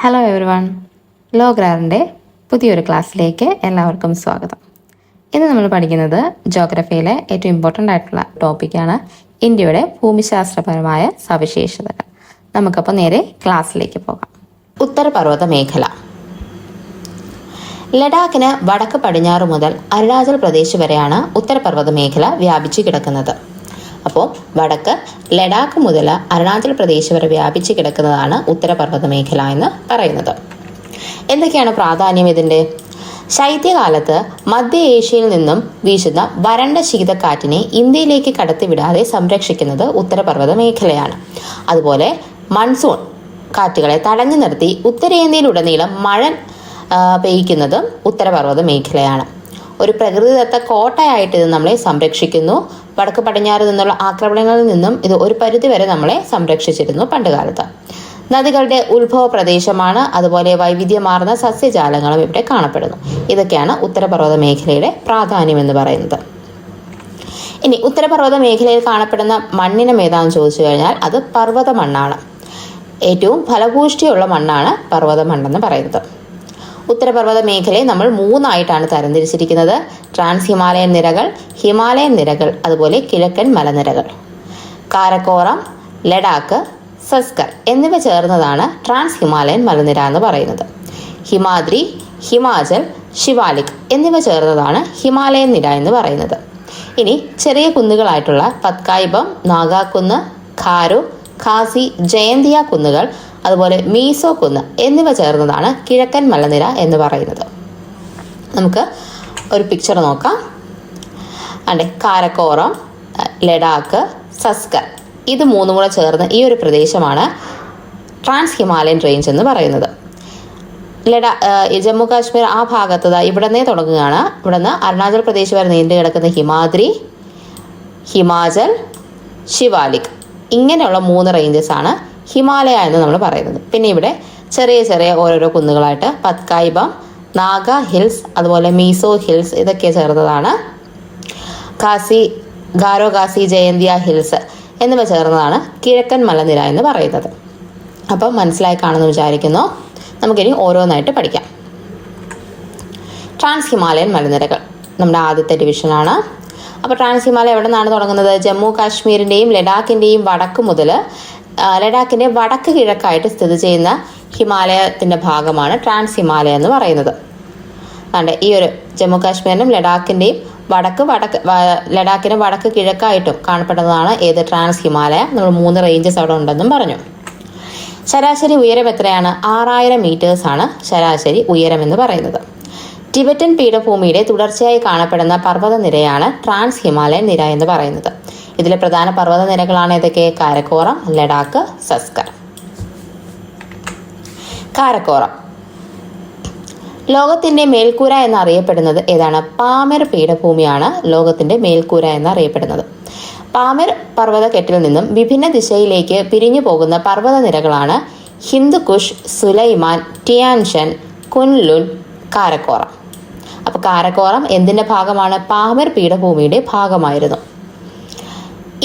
Hello everyone, ലോഗ്രാറിൻ്റെ പുതിയൊരു ക്ലാസ്സിലേക്ക് എല്ലാവർക്കും സ്വാഗതം. ഇന്ന് നമ്മൾ പഠിക്കുന്നത് ജോഗ്രഫിയിലെ ഏറ്റവും ഇമ്പോർട്ടൻ്റ് ആയിട്ടുള്ള ടോപ്പിക്കാണ് ഇന്ത്യയുടെ ഭൂമിശാസ്ത്രപരമായ സവിശേഷതകൾ. നമുക്കപ്പോൾ നേരെ ക്ലാസ്സിലേക്ക് പോകാം. ഉത്തരപർവ്വത മേഖല. ലഡാക്കിന് വടക്ക് പടിഞ്ഞാറ് മുതൽ അരുണാചൽ പ്രദേശ് വരെയാണ് ഉത്തരപർവ്വത മേഖല വ്യാപിച്ചു കിടക്കുന്നത്. അപ്പോൾ വടക്ക് ലഡാക്ക് മുതൽ അരുണാചൽ പ്രദേശ് വരെ വ്യാപിച്ചു കിടക്കുന്നതാണ് ഉത്തരപർവ്വത മേഖല എന്ന് പറയുന്നത്. എന്തൊക്കെയാണ് പ്രാധാന്യം ഇതിൻ്റെ? ശൈത്യകാലത്ത് മധ്യ ഏഷ്യയിൽ നിന്നും വീശുന്ന വരണ്ട ശീതക്കാറ്റിനെ ഇന്ത്യയിലേക്ക് കടത്തിവിടാതെ സംരക്ഷിക്കുന്നത് ഉത്തരപർവ്വത മേഖലയാണ്. അതുപോലെ മൺസൂൺ കാറ്റുകളെ തടഞ്ഞു നിർത്തി ഉത്തരേന്ത്യയിലുടനീളം മഴ പെയ്യ്ക്കുന്നതും ഉത്തരപർവ്വത മേഖലയാണ്. ഒരു പ്രകൃതിദത്ത കോട്ടയായിട്ട് ഇത് നമ്മളെ സംരക്ഷിക്കുന്നു. വടക്ക് പടിഞ്ഞാറ് നിന്നുള്ള ആക്രമണങ്ങളിൽ നിന്നും ഇത് ഒരു പരിധിവരെ നമ്മളെ സംരക്ഷിച്ചിരുന്നു പണ്ടുകാലത്ത്. നദികളുടെ ഉത്ഭവ പ്രദേശമാണ്. അതുപോലെ വൈവിധ്യമാർന്ന സസ്യജാലങ്ങളും ഇവിടെ കാണപ്പെടുന്നു. ഇതൊക്കെയാണ് ഉത്തരപർവ്വത മേഖലയുടെ പ്രാധാന്യം എന്ന് പറയുന്നത്. ഇനി ഉത്തരപർവ്വത മേഖലയിൽ കാണപ്പെടുന്ന മണ്ണിനം ഏതാണെന്ന് ചോദിച്ചു കഴിഞ്ഞാൽ അത് പർവ്വത മണ്ണാണ്. ഏറ്റവും ഫലഭൂഷ്ടിയുള്ള മണ്ണാണ് പർവ്വത മണ്ണെന്ന് പറയുന്നത്. ഉത്തരപർവ്വത മേഖലയെ നമ്മൾ മൂന്നായിട്ടാണ് തരംതിരിച്ചിരിക്കുന്നത്: ട്രാൻസ് ഹിമാലയൻ നിരകൾ, ഹിമാലയൻ നിരകൾ, അതുപോലെ കിഴക്കൻ മലനിരകൾ. കാരക്കോറം, ലഡാക്ക്, സസ്കർ എന്നിവ ചേർന്നതാണ് ട്രാൻസ് ഹിമാലയൻ മലനിര എന്ന് പറയുന്നത്. ഹിമാദ്രി, ഹിമാചൽ, ശിവാലിക് എന്നിവ ചേർന്നതാണ് ഹിമാലയൻ നിര എന്ന് പറയുന്നത്. ഇനി ചെറിയ കുന്നുകളായിട്ടുള്ള പത്കായിബം, നാഗാക്കുന്ന്, ഖാരു, ഖാസി, ജയന്തിയ കുന്നുകൾ, അതുപോലെ മീസോ കുന്ന് എന്നിവ ചേർന്നതാണ് കിഴക്കൻ മലനിര എന്ന് പറയുന്നത്. നമുക്ക് ഒരു പിക്ചർ നോക്കാം. അതെ, കാരക്കോറം, ലഡാക്ക്, സസ്കർ ഇത് മൂന്നും കൂടെ ചേർന്ന് ഈ ഒരു പ്രദേശമാണ് ട്രാൻസ് ഹിമാലയൻ റേഞ്ച് എന്ന് പറയുന്നത്. ജമ്മു കാശ്മീർ ആ ഭാഗത്ത് ഇവിടെ നിന്നേ തുടങ്ങുകയാണ്. ഇവിടെ നിന്ന് അരുണാചൽ പ്രദേശ് വരെ നീണ്ടു കിടക്കുന്ന ഹിമാദ്രി, ഹിമാചൽ, ശിവാലിക് ഇങ്ങനെയുള്ള 3 റേഞ്ചസ് ആണ് ഹിമാലയ എന്ന് നമ്മൾ പറയുന്നത്. പിന്നെ ഇവിടെ ചെറിയ ചെറിയ ഓരോരോ കുന്നുകളായിട്ട് പത്കായിബം, നാഗ ഹിൽസ്, അതുപോലെ മീസോ ഹിൽസ് ഇതൊക്കെ ചേർന്നതാണ് ഗാരോ ഖാസി, ജയന്തിയ ഹിൽസ് എന്നിവ ചേർന്നതാണ് കിഴക്കൻ മലനിര എന്ന് പറയുന്നത്. അപ്പം മനസ്സിലായി കാണുമെന്ന് വിചാരിക്കുന്നു. നമുക്കിനി ഓരോന്നായിട്ട് പഠിക്കാം. ട്രാൻസ് ഹിമാലയൻ മലനിരകൾ നമ്മുടെ ആദ്യത്തെ ഡിവിഷനാണ്. അപ്പോൾ ട്രാൻസ് ഹിമാലയ എവിടെ നിന്നാണ് തുടങ്ങുന്നത്? ജമ്മു കാശ്മീരിൻ്റെയും ലഡാക്കിൻ്റെയും വടക്ക് മുതൽ ലഡാക്കിൻ്റെ വടക്ക് കിഴക്കായിട്ട് സ്ഥിതി ചെയ്യുന്ന ഹിമാലയത്തിൻ്റെ ഭാഗമാണ് ട്രാൻസ് ഹിമാലയ എന്ന് പറയുന്നത്. അതെ, ഈ ഒരു ജമ്മു കാശ്മീരിനും ലഡാക്കിൻ്റെയും ലഡാക്കിന് വടക്ക് കിഴക്കായിട്ടും കാണപ്പെടുന്നതാണ് ഏത്? ട്രാൻസ് ഹിമാലയ. നമ്മൾ 3 റേഞ്ചസ് അവിടെ ഉണ്ടെന്നും പറഞ്ഞു. ശരാശരി ഉയരം എത്രയാണ്? 6000 മീറ്റേഴ്സാണ് ശരാശരി ഉയരം എന്ന് പറയുന്നത്. ടിബറ്റൻ പീഠഭൂമിയുടെ തുടർച്ചയായി കാണപ്പെടുന്ന പർവ്വത നിരയാണ് ട്രാൻസ് ഹിമാലയൻ നിര എന്ന് പറയുന്നത്. ഇതിലെ പ്രധാന പർവ്വത നിരകളാണ് ഏതൊക്കെ? കാരക്കോറം, ലഡാക്ക്, സസ്കർ. കാരക്കോറം ലോകത്തിന്റെ മേൽക്കൂര എന്നറിയപ്പെടുന്നത് ഏതാണ്? പാമിർ പീഠഭൂമിയാണ് ലോകത്തിന്റെ മേൽക്കൂര എന്നറിയപ്പെടുന്നത്. പാമിർ പർവ്വതക്കെട്ടിൽ നിന്നും വിഭിന്ന ദിശയിലേക്ക് പിരിഞ്ഞു പോകുന്ന പർവ്വത നിരകളാണ് ഹിന്ദുക്കുഷ്, സുലൈമാൻ, ടിയാൻഷൻ, കുൻലുൻ, കാരക്കോറം. അപ്പോൾ കാരക്കോറം എന്തിൻ്റെ ഭാഗമാണ്? പാമിർ പീഠഭൂമിയുടെ ഭാഗമായിരുന്നു.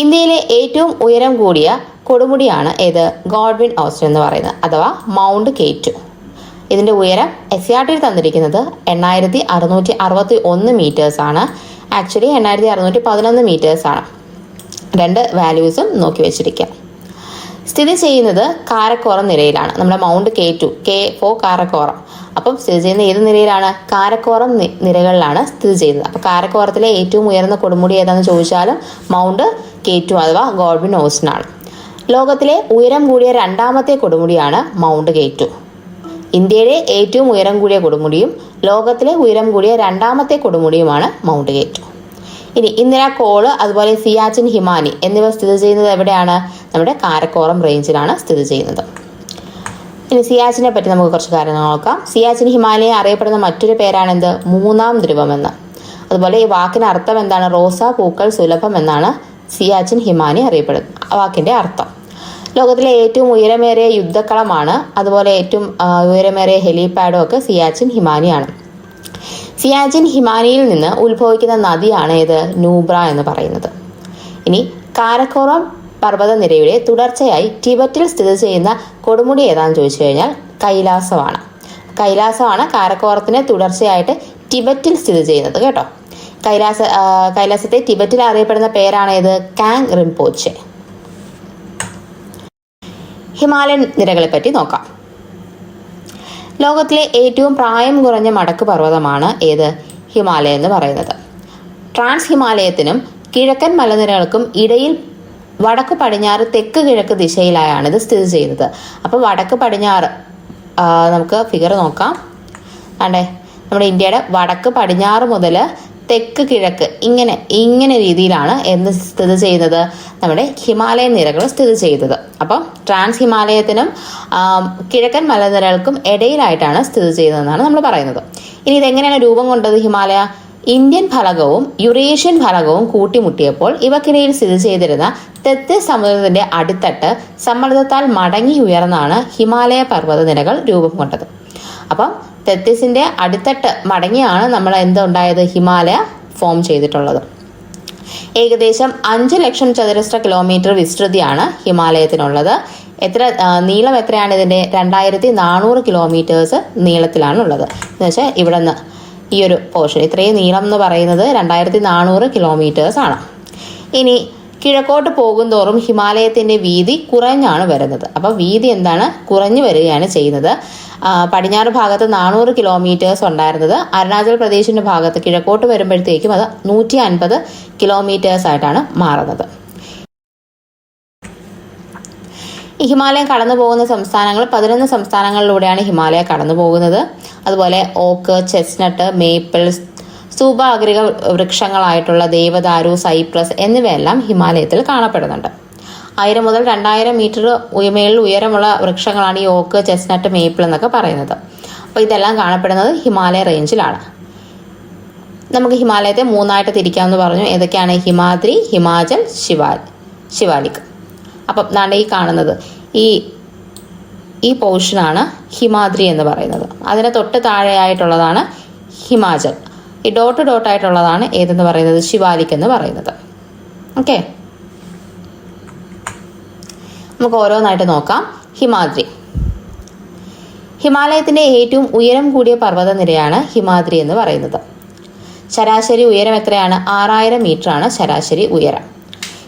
ഇന്ത്യയിലെ ഏറ്റവും ഉയരം കൂടിയ കൊടുമുടിയാണ് ഏത്? ഗോഡ്വിൻ ഓസ്റ്റൻ എന്ന് പറയുന്നത്, അഥവാ മൗണ്ട് K2. ഇതിൻ്റെ ഉയരം SCRT തന്നിരിക്കുന്നത് 8661 മീറ്റേഴ്സാണ്. ആക്ച്വലി 8611 മീറ്റേഴ്സാണ്. 2 വാല്യൂസും നോക്കി വെച്ചിരിക്കുക. സ്ഥിതി ചെയ്യുന്നത് കാരക്കോറം നിരയിലാണ്. നമ്മുടെ mount K2, K for Karakoram. അപ്പം സ്ഥിതി ചെയ്യുന്ന ഏത് നിരയിലാണ്? കാരക്കോറം നിരകളിലാണ് സ്ഥിതി ചെയ്യുന്നത്. അപ്പോൾ കാരക്കോറത്തിലെ ഏറ്റവും ഉയർന്ന കൊടുമുടി ഏതാണെന്ന് ചോദിച്ചാലും മൗണ്ട് K2 അഥവാ ഗോഡ്വിൻ ഓസ്റ്റൻ ആണ്. ലോകത്തിലെ ഉയരം കൂടിയ രണ്ടാമത്തെ കൊടുമുടിയാണ് മൗണ്ട് K2. ഇന്ത്യയിലെ ഏറ്റവും ഉയരം കൂടിയ കൊടുമുടിയും ലോകത്തിലെ ഉയരം കൂടിയ രണ്ടാമത്തെ കൊടുമുടിയുമാണ് മൗണ്ട് K2. ഇനി ഇന്ദിര കോള്, അതുപോലെ സിയാച്ചിൻ, ഹിമാനി എന്നിവ സ്ഥിതി ചെയ്യുന്നത് എവിടെയാണ്? നമ്മുടെ കാരക്കോറം റേഞ്ചിലാണ് സ്ഥിതി ചെയ്യുന്നത്. ഇനി സിയാച്ചിനെ പറ്റി നമുക്ക് കുറച്ച് കാര്യങ്ങൾ നോക്കാം. സിയാച്ചിൻ ഹിമാലയ അറിയപ്പെടുന്ന മറ്റൊരു പേരാണ് എന്ത്? 3ാം ധ്രുവം എന്ന്. അതുപോലെ ഈ വാക്കിന് അർത്ഥം എന്താണ്? റോസാ പൂക്കൾ സുലഭം എന്നാണ് സിയാച്ചിൻ ഹിമാനി അറിയപ്പെടുന്നത് ആ വാക്കിൻ്റെ അർത്ഥം. ലോകത്തിലെ ഏറ്റവും ഉയരമേറിയ യുദ്ധക്കളമാണ്, അതുപോലെ ഏറ്റവും ഉയരമേറിയ ഹെലിപാഡും ഒക്കെ സിയാച്ചിൻ ഹിമാനിയാണ്. സിയാച്ചിൻ ഹിമാനിയിൽ നിന്ന് ഉത്ഭവിക്കുന്ന നദിയാണ് ഏത്? നൂബ്ര എന്ന് പറയുന്നത്. ഇനി കാരക്കോറം പർവ്വതനിരയുടെ തുടർച്ചയായി ടിബറ്റിൽ സ്ഥിതി ചെയ്യുന്ന കൊടുമുടി ഏതാണെന്ന് ചോദിച്ചു കഴിഞ്ഞാൽ കൈലാസമാണ്. കൈലാസമാണ് കാരക്കോറത്തിന് തുടർച്ചയായിട്ട് ടിബറ്റിൽ സ്ഥിതി ചെയ്യുന്നത് കേട്ടോ. കൈലാസത്തെ ടിബറ്റിൽ അറിയപ്പെടുന്ന പേരാണേത്? കാങ് റിംപോച്ചെ. ഹിമാലയൻ നിരകളെ പറ്റി നോക്കാം. ലോകത്തിലെ ഏറ്റവും പ്രായം കുറഞ്ഞ മടക്ക് പർവ്വതമാണ് ഏത്? ഹിമാലയ എന്ന് പറയുന്നത്. ട്രാൻസ് ഹിമാലയത്തിനും കിഴക്കൻ മലനിരകൾക്കും ഇടയിൽ വടക്ക് പടിഞ്ഞാറ് തെക്ക് കിഴക്ക് ദിശയിലായാണ് ഇത് സ്ഥിതി ചെയ്യുന്നത്. അപ്പോൾ വടക്ക് പടിഞ്ഞാറ് നമുക്ക് ഫിഗർ നോക്കാം. ആണ്ടേ, നമ്മുടെ ഇന്ത്യയുടെ വടക്ക് പടിഞ്ഞാറ് മുതൽ തെക്ക് കിഴക്ക് ഇങ്ങനെ രീതിയിലാണ് എന്ത് സ്ഥിതി ചെയ്യുന്നത്? നമ്മുടെ ഹിമാലയൻ നിരകൾ സ്ഥിതി ചെയ്യുന്നത്. അപ്പം ട്രാൻസ് ഹിമാലയത്തിനും കിഴക്കൻ മലനിരകൾക്കും ഇടയിലായിട്ടാണ് സ്ഥിതി ചെയ്യുന്നതെന്നാണ് നമ്മൾ പറയുന്നത്. ഇനി ഇതെങ്ങനെയാണ് രൂപം കൊണ്ടത്? ഹിമാലയ ഇന്ത്യൻ ഫലകവും യുറേഷ്യൻ ഫലകവും കൂട്ടിമുട്ടിയപ്പോൾ ഇവക്കിടയിൽ സ്ഥിതി ചെയ്തിരുന്ന തെക്ക് സമുദ്രത്തിന്റെ അടിത്തട്ട് സമ്മർദ്ദത്താൽ മടങ്ങി ഉയർന്നാണ് ഹിമാലയ പർവ്വതനിരകൾ രൂപം കൊണ്ടത്. അപ്പം തെത്തിസിന്റെ അടിത്തട്ട് മടങ്ങിയാണ് നമ്മൾ എന്തുണ്ടായത്? ഹിമാലയ ഫോം ചെയ്തിട്ടുള്ളത്. ഏകദേശം 5 ലക്ഷം ചതുരശ്ര കിലോമീറ്റർ വിസ്തൃതിയാണ് ഹിമാലയത്തിനുള്ളത്. നീളം എത്രയാണ് ഇതിന്റെ? 2400 കിലോമീറ്റേഴ്സ് നീളത്തിലാണുള്ളത്. എന്ന് വെച്ചാൽ ഇവിടെ നിന്ന് ഈ ഒരു പോർഷൻ ഇത്രയും നീളം എന്ന് പറയുന്നത് 2400 കിലോമീറ്റേഴ്സ് ആണ്. ഇനി കിഴക്കോട്ട് പോകുന്തോറും ഹിമാലയത്തിന്റെ വീതി കുറഞ്ഞാണ് വരുന്നത്. അപ്പോൾ വീതി എന്താണ്? കുറഞ്ഞു വരികയാണ് ചെയ്യുന്നത്. പടിഞ്ഞാറ് ഭാഗത്ത് 400 കിലോമീറ്റേഴ്സ് ഉണ്ടായിരുന്നത് അരുണാചൽ പ്രദേശിന്റെ ഭാഗത്ത് കിഴക്കോട്ട് വരുമ്പോഴത്തേക്കും അത് 150 കിലോമീറ്റേഴ്സ് ആയിട്ടാണ് മാറുന്നത്. ഈ ഹിമാലയം കടന്നു പോകുന്ന സംസ്ഥാനങ്ങൾ 11 സംസ്ഥാനങ്ങളിലൂടെയാണ് ഹിമാലയ കടന്നു പോകുന്നത്. അതുപോലെ ഓക്ക്, ചെസ്നട്ട്, മേപ്പിൾ, സൂപാഗ്രിക വൃക്ഷങ്ങളായിട്ടുള്ള ദേവദാരു, സൈപ്രസ് എന്നിവയെല്ലാം ഹിമാലയത്തിൽ കാണപ്പെടുന്നുണ്ട്. 1000 മുതൽ 2000 മീറ്റർ മേളിൽ ഉയരമുള്ള വൃക്ഷങ്ങളാണ് ഈ ഓക്ക്, ചെസ്നട്ട്, മേപ്പിൾ എന്നൊക്കെ പറയുന്നത്. അപ്പോൾ ഇതെല്ലാം കാണപ്പെടുന്നത് ഹിമാലയ റേഞ്ചിലാണ്. നമുക്ക് ഹിമാലയത്തെ 3ആയിട്ട് തിരിക്കാമെന്ന് പറഞ്ഞു. ഏതൊക്കെയാണ്? ഹിമാദ്രി, ഹിമാചൽ, ശിവാലിക്. അപ്പം ദാണ്ടെ ഈ കാണുന്നത് ഈ പോർഷനാണ് ഹിമാദ്രി എന്ന് പറയുന്നത്. അതിന് തൊട്ട് താഴെയായിട്ടുള്ളതാണ് ഹിമാചൽ. ഈ ഡോട്ട് ആയിട്ടുള്ളതാണ് ഏതെന്ന് പറയുന്നത്? ശിവാലിക് എന്ന് പറയുന്നത്. ഓക്കെ, നമുക്ക് ഓരോന്നായിട്ട് നോക്കാം. ഹിമാലയത്തിന്റെ ഏറ്റവും ഉയരം കൂടിയ പർവ്വതനിരയാണ് ഹിമാദ്രി എന്ന് പറയുന്നത്. ശരാശരി ഉയരം എത്രയാണ്? 6000 മീറ്റർ ആണ് ശരാശരി ഉയരം.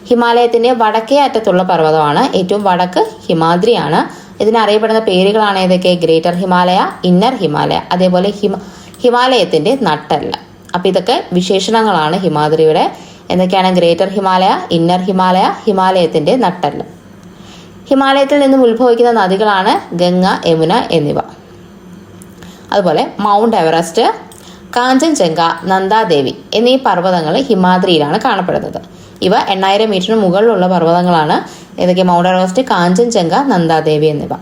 ഹിമാലയത്തിന്റെ വടക്കേ അറ്റത്തുള്ള പർവ്വതമാണ് ഏറ്റവും വടക്ക് ഹിമാദ്രിയാണ്. ഇതിനറിയപ്പെടുന്ന പേരുകളാണ് ഏതൊക്കെ? ഗ്രേറ്റർ ഹിമാലയ, ഇന്നർ ഹിമാലയ, അതേപോലെ ഹിമാലയത്തിന്റെ നട്ടെല്ല്. അപ്പം ഇതൊക്കെ വിശേഷണങ്ങളാണ് ഹിമാദ്രിയുടെ. എന്തൊക്കെയാണ്? ഗ്രേറ്റർ ഹിമാലയ, ഇന്നർ ഹിമാലയ, ഹിമാലയത്തിന്റെ നട്ടെല്ല്. ഹിമാലയത്തിൽ നിന്നും ഉത്ഭവിക്കുന്ന നദികളാണ് ഗംഗ, യമുന എന്നിവ. അതുപോലെ മൗണ്ട് എവറസ്റ്റ്, കാഞ്ചൻജംഗ, നന്ദാദേവി എന്നീ പർവ്വതങ്ങൾ ഹിമാദ്രിയിലാണ് കാണപ്പെടുന്നത്. ഇവ 8000 മീറ്ററിന് മുകളിലുള്ള പർവ്വതങ്ങളാണ്. ഏതൊക്കെ? മൗണ്ട് എവറസ്റ്റ്, കാഞ്ചൻജംഗ, നന്ദാദേവി എന്നിവ.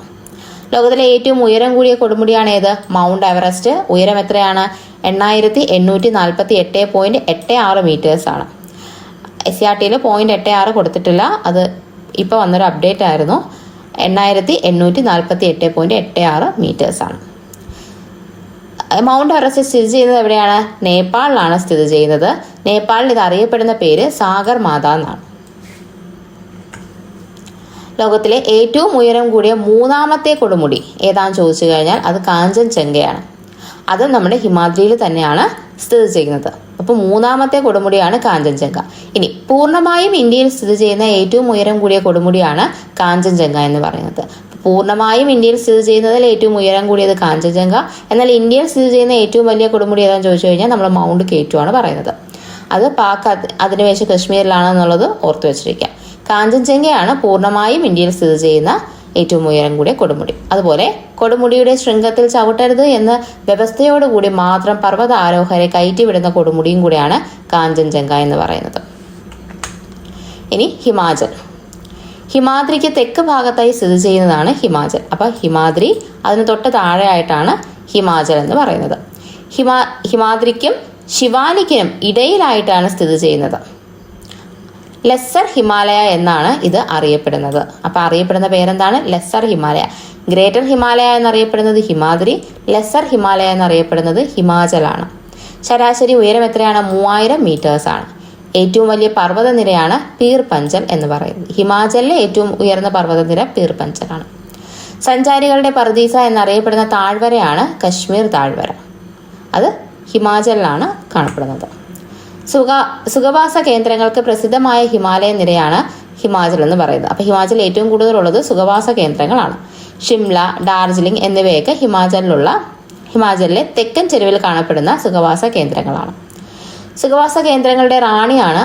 ലോകത്തിലെ ഏറ്റവും ഉയരം കൂടിയ കൊടുമുടിയാണ് ഏത്? Mount Everest. ഉയരം എത്രയാണ്? 8848.86 മീറ്റേഴ്സ് ആണ്. SRTയിൽ 0.86 കൊടുത്തിട്ടില്ല. അത് ഇപ്പോൾ വന്നൊരു അപ്ഡേറ്റ് ആയിരുന്നു. 8848.86 മീറ്റേഴ്സ് ആണ്. മൗണ്ട് എവറസ്റ്റ് സ്ഥിതി ചെയ്യുന്നത് എവിടെയാണ്? നേപ്പാളിലാണ് സ്ഥിതി ചെയ്യുന്നത്. നേപ്പാളിൽ ഇത് അറിയപ്പെടുന്ന പേര് സാഗർ മാത എന്നാണ്. ലോകത്തിലെ ഏറ്റവും ഉയരം കൂടിയ 3ാമത്തെ കൊടുമുടി ഏതാണെന്ന് ചോദിച്ചു കഴിഞ്ഞാൽ അത് കാഞ്ചൻജംഗയാണ്. അത് നമ്മുടെ ഹിമാദ്രിയിൽ തന്നെയാണ് സ്ഥിതി ചെയ്യുന്നത്. അപ്പോൾ 3ാമത്തെ കൊടുമുടിയാണ് കാഞ്ചൻജംഗ. ഇനി പൂർണ്ണമായും ഇന്ത്യയിൽ സ്ഥിതി ചെയ്യുന്ന ഏറ്റവും ഉയരം കൂടിയ കൊടുമുടിയാണ് കാഞ്ചൻജംഗ എന്ന് പറയുന്നത്. പൂർണ്ണമായും ഇന്ത്യയിൽ സ്ഥിതി ചെയ്യുന്നതിൽ ഏറ്റവും ഉയരം കൂടിയത് കാഞ്ചൻജംഗ. എന്നാൽ ഇന്ത്യയിൽ സ്ഥിതി ചെയ്യുന്ന ഏറ്റവും വലിയ കൊടുമുടി ഏതാണെന്ന് ചോദിച്ചു കഴിഞ്ഞാൽ നമ്മൾ മൗണ്ട് K2 ആണ് പറയുന്നത്. അത് പാക് അധിനിവേശ കശ്മീരിലാണെന്നുള്ളത് ഓർത്തു വെച്ചിരിക്കുക. കാഞ്ചൻജംഗയാണ് പൂർണ്ണമായും ഇന്ത്യയിൽ സ്ഥിതി ചെയ്യുന്ന ഏറ്റവും ഉയരം കൂടിയ കൊടുമുടി. അതുപോലെ കൊടുമുടിയുടെ ശൃംഗത്തിൽ ചവിട്ടരുത് എന്ന വ്യവസ്ഥയോടുകൂടി മാത്രം പർവ്വത ആരോഹരെ കയറ്റിവിടുന്ന കൊടുമുടിയും കൂടിയാണ് കാഞ്ചൻജംഗ എന്ന് പറയുന്നത്. ഇനി ഹിമാദ്രിക്ക് തെക്ക് ഭാഗത്തായി സ്ഥിതി ചെയ്യുന്നതാണ് ഹിമാചൽ. അപ്പം ഹിമാദ്രി, അതിന് തൊട്ട് താഴെയായിട്ടാണ് ഹിമാചൽ എന്ന് പറയുന്നത്. ഹിമാദ്രിക്കും ശിവാലിക്കിനും ഇടയിലായിട്ടാണ് സ്ഥിതി ചെയ്യുന്നത്. ലെസ്സർ ഹിമാലയ എന്നാണ് ഇത് അറിയപ്പെടുന്നത്. അപ്പം അറിയപ്പെടുന്ന പേരെന്താണ്? ലെസ്സർ ഹിമാലയ. ഗ്രേറ്റർ ഹിമാലയ എന്നറിയപ്പെടുന്നത് ഹിമാദ്രി, ലെസ്സർ ഹിമാലയ എന്നറിയപ്പെടുന്നത് ഹിമാചലാണ്. ശരാശരി ഉയരം എത്രയാണ്? 3000 മീറ്റേഴ്സ് ആണ്. ഏറ്റവും വലിയ പർവ്വതനിരയാണ് പീർ പഞ്ചൽ എന്ന് പറയുന്നത്. ഹിമാചലിലെ ഏറ്റവും ഉയർന്ന പർവ്വതനിര പീർ പഞ്ചലാണ്. സഞ്ചാരികളുടെ പർദീസ എന്നറിയപ്പെടുന്ന താഴ്വരയാണ് കശ്മീർ താഴ്വര. അത് ഹിമാചലിലാണ് കാണപ്പെടുന്നത്. സുഖവാസ കേന്ദ്രങ്ങൾക്ക് പ്രസിദ്ധമായ ഹിമാലയ നിരയാണ് ഹിമാചൽ എന്ന് പറയുന്നത്. അപ്പോൾ ഹിമാചലിൽ ഏറ്റവും കൂടുതലുള്ളത് സുഖവാസ കേന്ദ്രങ്ങളാണ്. ഷിംല, ഡാർജിലിംഗ് എന്നിവയൊക്കെ ഹിമാചലിലെ തെക്കൻ ചെരുവിൽ കാണപ്പെടുന്ന സുഖവാസ കേന്ദ്രങ്ങളാണ്. സുഖവാസ കേന്ദ്രങ്ങളുടെ റാണിയാണ്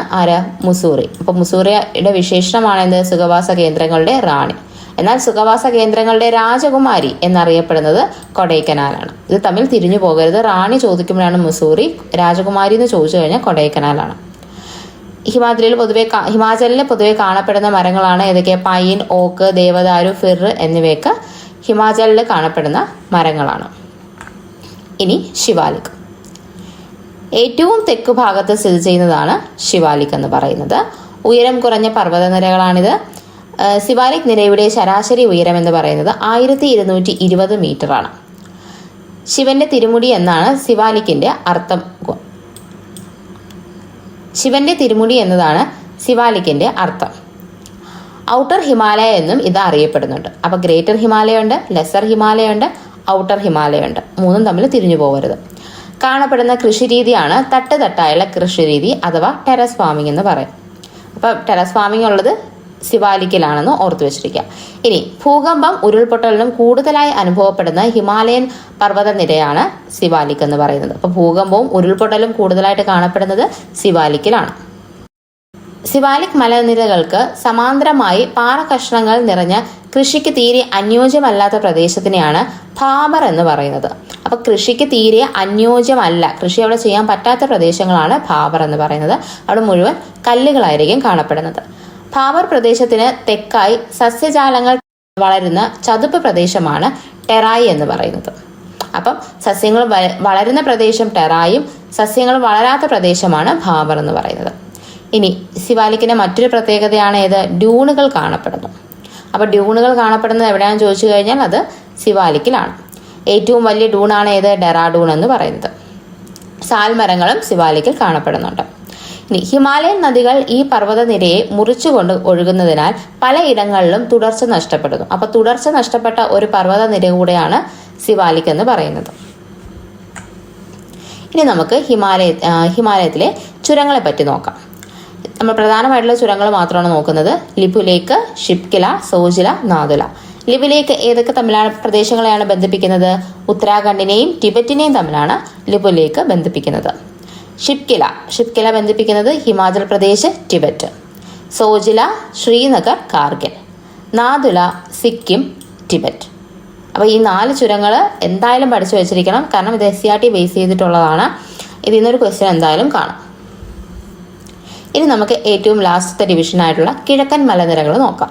മുസൂറി. അപ്പോൾ മുസൂറിയുടെ വിശേഷണമാണ് എന്ത്? സുഖവാസ കേന്ദ്രങ്ങളുടെ റാണി. എന്നാൽ സുഖവാസ കേന്ദ്രങ്ങളുടെ രാജകുമാരി എന്നറിയപ്പെടുന്നത് കൊടൈക്കനാലാണ്. ഇത് തമ്മിൽ തിരിഞ്ഞു പോകരുത്. റാണി ചോദിക്കുമ്പോഴാണ് മുസൂറി, രാജകുമാരി എന്ന് ചോദിച്ചു കഴിഞ്ഞാൽ കൊടൈക്കനാലാണ്. ഹിമാചലിൽ പൊതുവെ കാണപ്പെടുന്ന മരങ്ങളാണ് ഏതൊക്കെ? പൈൻ, ഓക്ക്, ദേവദാരു, ഫിർ എന്നിവയൊക്കെ ഹിമാചലിൽ കാണപ്പെടുന്ന മരങ്ങളാണ്. ഇനി ശിവാലിക്. ഏറ്റവും തെക്കു ഭാഗത്ത് സ്ഥിതി ചെയ്യുന്നതാണ് ശിവാലിക് എന്ന് പറയുന്നത്. ഉയരം കുറഞ്ഞ പർവ്വതനിരകളാണിത്. ശിവാലിക് നിരയുടെ ശരാശരി ഉയരം എന്ന് പറയുന്നത് 1220 മീറ്ററാണ്. ശിവന്റെ തിരുമുടി എന്നാണ് ശിവാലിക്കിന്റെ അർത്ഥം. ശിവന്റെ തിരുമുടി എന്നതാണ് ശിവാലിക്കിന്റെ അർത്ഥം. ഔട്ടർ ഹിമാലയ എന്നും ഇത് അറിയപ്പെടുന്നുണ്ട്. അപ്പോൾ ഗ്രേറ്റർ ഹിമാലയ ഉണ്ട്, ലെസർ ഹിമാലയ ഉണ്ട്, ഔട്ടർ ഹിമാലയ ഉണ്ട്. മൂന്നും തമ്മിൽ തിരിഞ്ഞു പോകരുത്. കാണപ്പെടുന്ന കൃഷിരീതിയാണ് തട്ടായുള്ള കൃഷിരീതി അഥവാ ടെറസ് ഫാമിംഗ് എന്ന് പറയും. അപ്പോൾ ടെറസ് ഫാമിംഗ് ഉള്ളത് ശിവാലിക്കിലാണെന്ന് ഓർത്തു വെച്ചിരിക്കുക. ഇനി ഭൂകമ്പം ഉരുൾപൊട്ടലിനും കൂടുതലായി അനുഭവപ്പെടുന്ന ഹിമാലയൻ പർവ്വതനിരയാണ് ശിവാലിക് എന്ന് പറയുന്നത്. അപ്പോൾ ഭൂകമ്പവും ഉരുൾപൊട്ടലും കൂടുതലായിട്ട് കാണപ്പെടുന്നത് ശിവാലിക്കിലാണ്. ശിവാലിക് മലനിരകൾക്ക് സമാന്തരമായി പാറകഷ്ണങ്ങൾ നിറഞ്ഞ കൃഷിക്ക് തീരെ അനുയോജ്യമല്ലാത്ത പ്രദേശത്തിനെയാണ് ഭാബർ എന്ന് പറയുന്നത്. അപ്പോൾ കൃഷിക്ക് തീരെ അനുയോജ്യമല്ല, കൃഷി അവിടെ ചെയ്യാൻ പറ്റാത്ത പ്രദേശങ്ങളാണ് ഭാബർ എന്ന് പറയുന്നത്. അവിടെ മുഴുവൻ കല്ലുകളായിരിക്കും കാണപ്പെടുന്നത്. ഭാബർ പ്രദേശത്തിന് തെക്കായി സസ്യജാലങ്ങൾ വളരുന്ന ചതുപ്പ് പ്രദേശമാണ് ടെറായി എന്ന് പറയുന്നത്. അപ്പം സസ്യങ്ങൾ വളരുന്ന പ്രദേശം ടെറായും സസ്യങ്ങൾ വളരാത്ത പ്രദേശമാണ് ഭാബർ എന്ന് പറയുന്നത്. ഇനി ശിവാലിക്കിന്റെ മറ്റൊരു പ്രത്യേകതയാണ് ഏത്? ഡ്യൂണുകൾ കാണപ്പെടുന്നു. അപ്പോൾ ഡ്യൂണുകൾ കാണപ്പെടുന്നത് എവിടെയാണെന്ന് ചോദിച്ചു കഴിഞ്ഞാൽ അത് ശിവാലിക്കിലാണ്. ഏറ്റവും വലിയ ഡൂണാണ് ഏത്? ഡെറാഡൂൺ എന്ന് പറയുന്നത്. സാൽമരങ്ങളും ശിവാലിക്കിൽ കാണപ്പെടുന്നുണ്ട്. ഇനി ഹിമാലയൻ നദികൾ ഈ പർവ്വതനിരയെ മുറിച്ചുകൊണ്ട് ഒഴുകുന്നതിനാൽ പലയിടങ്ങളിലും തുടർച്ച നഷ്ടപ്പെടുന്നു. അപ്പോൾ തുടർച്ച നഷ്ടപ്പെട്ട ഒരു പർവ്വതനിര കൂടെയാണ് ശിവാലിക് എന്ന് പറയുന്നത്. ഇനി നമുക്ക് ഹിമാലയത്തിലെ ചുരങ്ങളെ പറ്റി നോക്കാം. നമ്മൾ പ്രധാനമായിട്ടുള്ള ചുരങ്ങൾ മാത്രമാണ് നോക്കുന്നത്. ലിപുലേക്ക്, ഷിപ്കില, സോജില, നാദുല. ലിപുലേക്ക് ഏതൊക്കെ പ്രദേശങ്ങളെയാണ് ബന്ധിപ്പിക്കുന്നത്? ഉത്തരാഖണ്ഡിനെയും ടിബറ്റിനെയും തമ്മിലാണ് ലിപുലേക്ക് ബന്ധിപ്പിക്കുന്നത്. ഷിപ്കില ബന്ധിപ്പിക്കുന്നത് ഹിമാചൽ പ്രദേശ്, ടിബറ്റ്. സോജില ശ്രീനഗർ, കാർഗിൽ. നാദുല സിക്കിം, ടിബറ്റ്. അപ്പോൾ ഈ 4 ചുരങ്ങൾ എന്തായാലും പഠിച്ചു വെച്ചിരിക്കണം. കാരണം ഇത് SCERT ബേസ് ചെയ്തിട്ടുള്ളതാണ്. ഇതിൽ നിന്നൊരു ക്വസ്റ്റ്യൻ എന്തായാലും കാണും. ഇനി നമുക്ക് ഏറ്റവും ലാസ്റ്റത്തെ ഡിവിഷനായിട്ടുള്ള കിഴക്കൻ മലനിരകൾ നോക്കാം.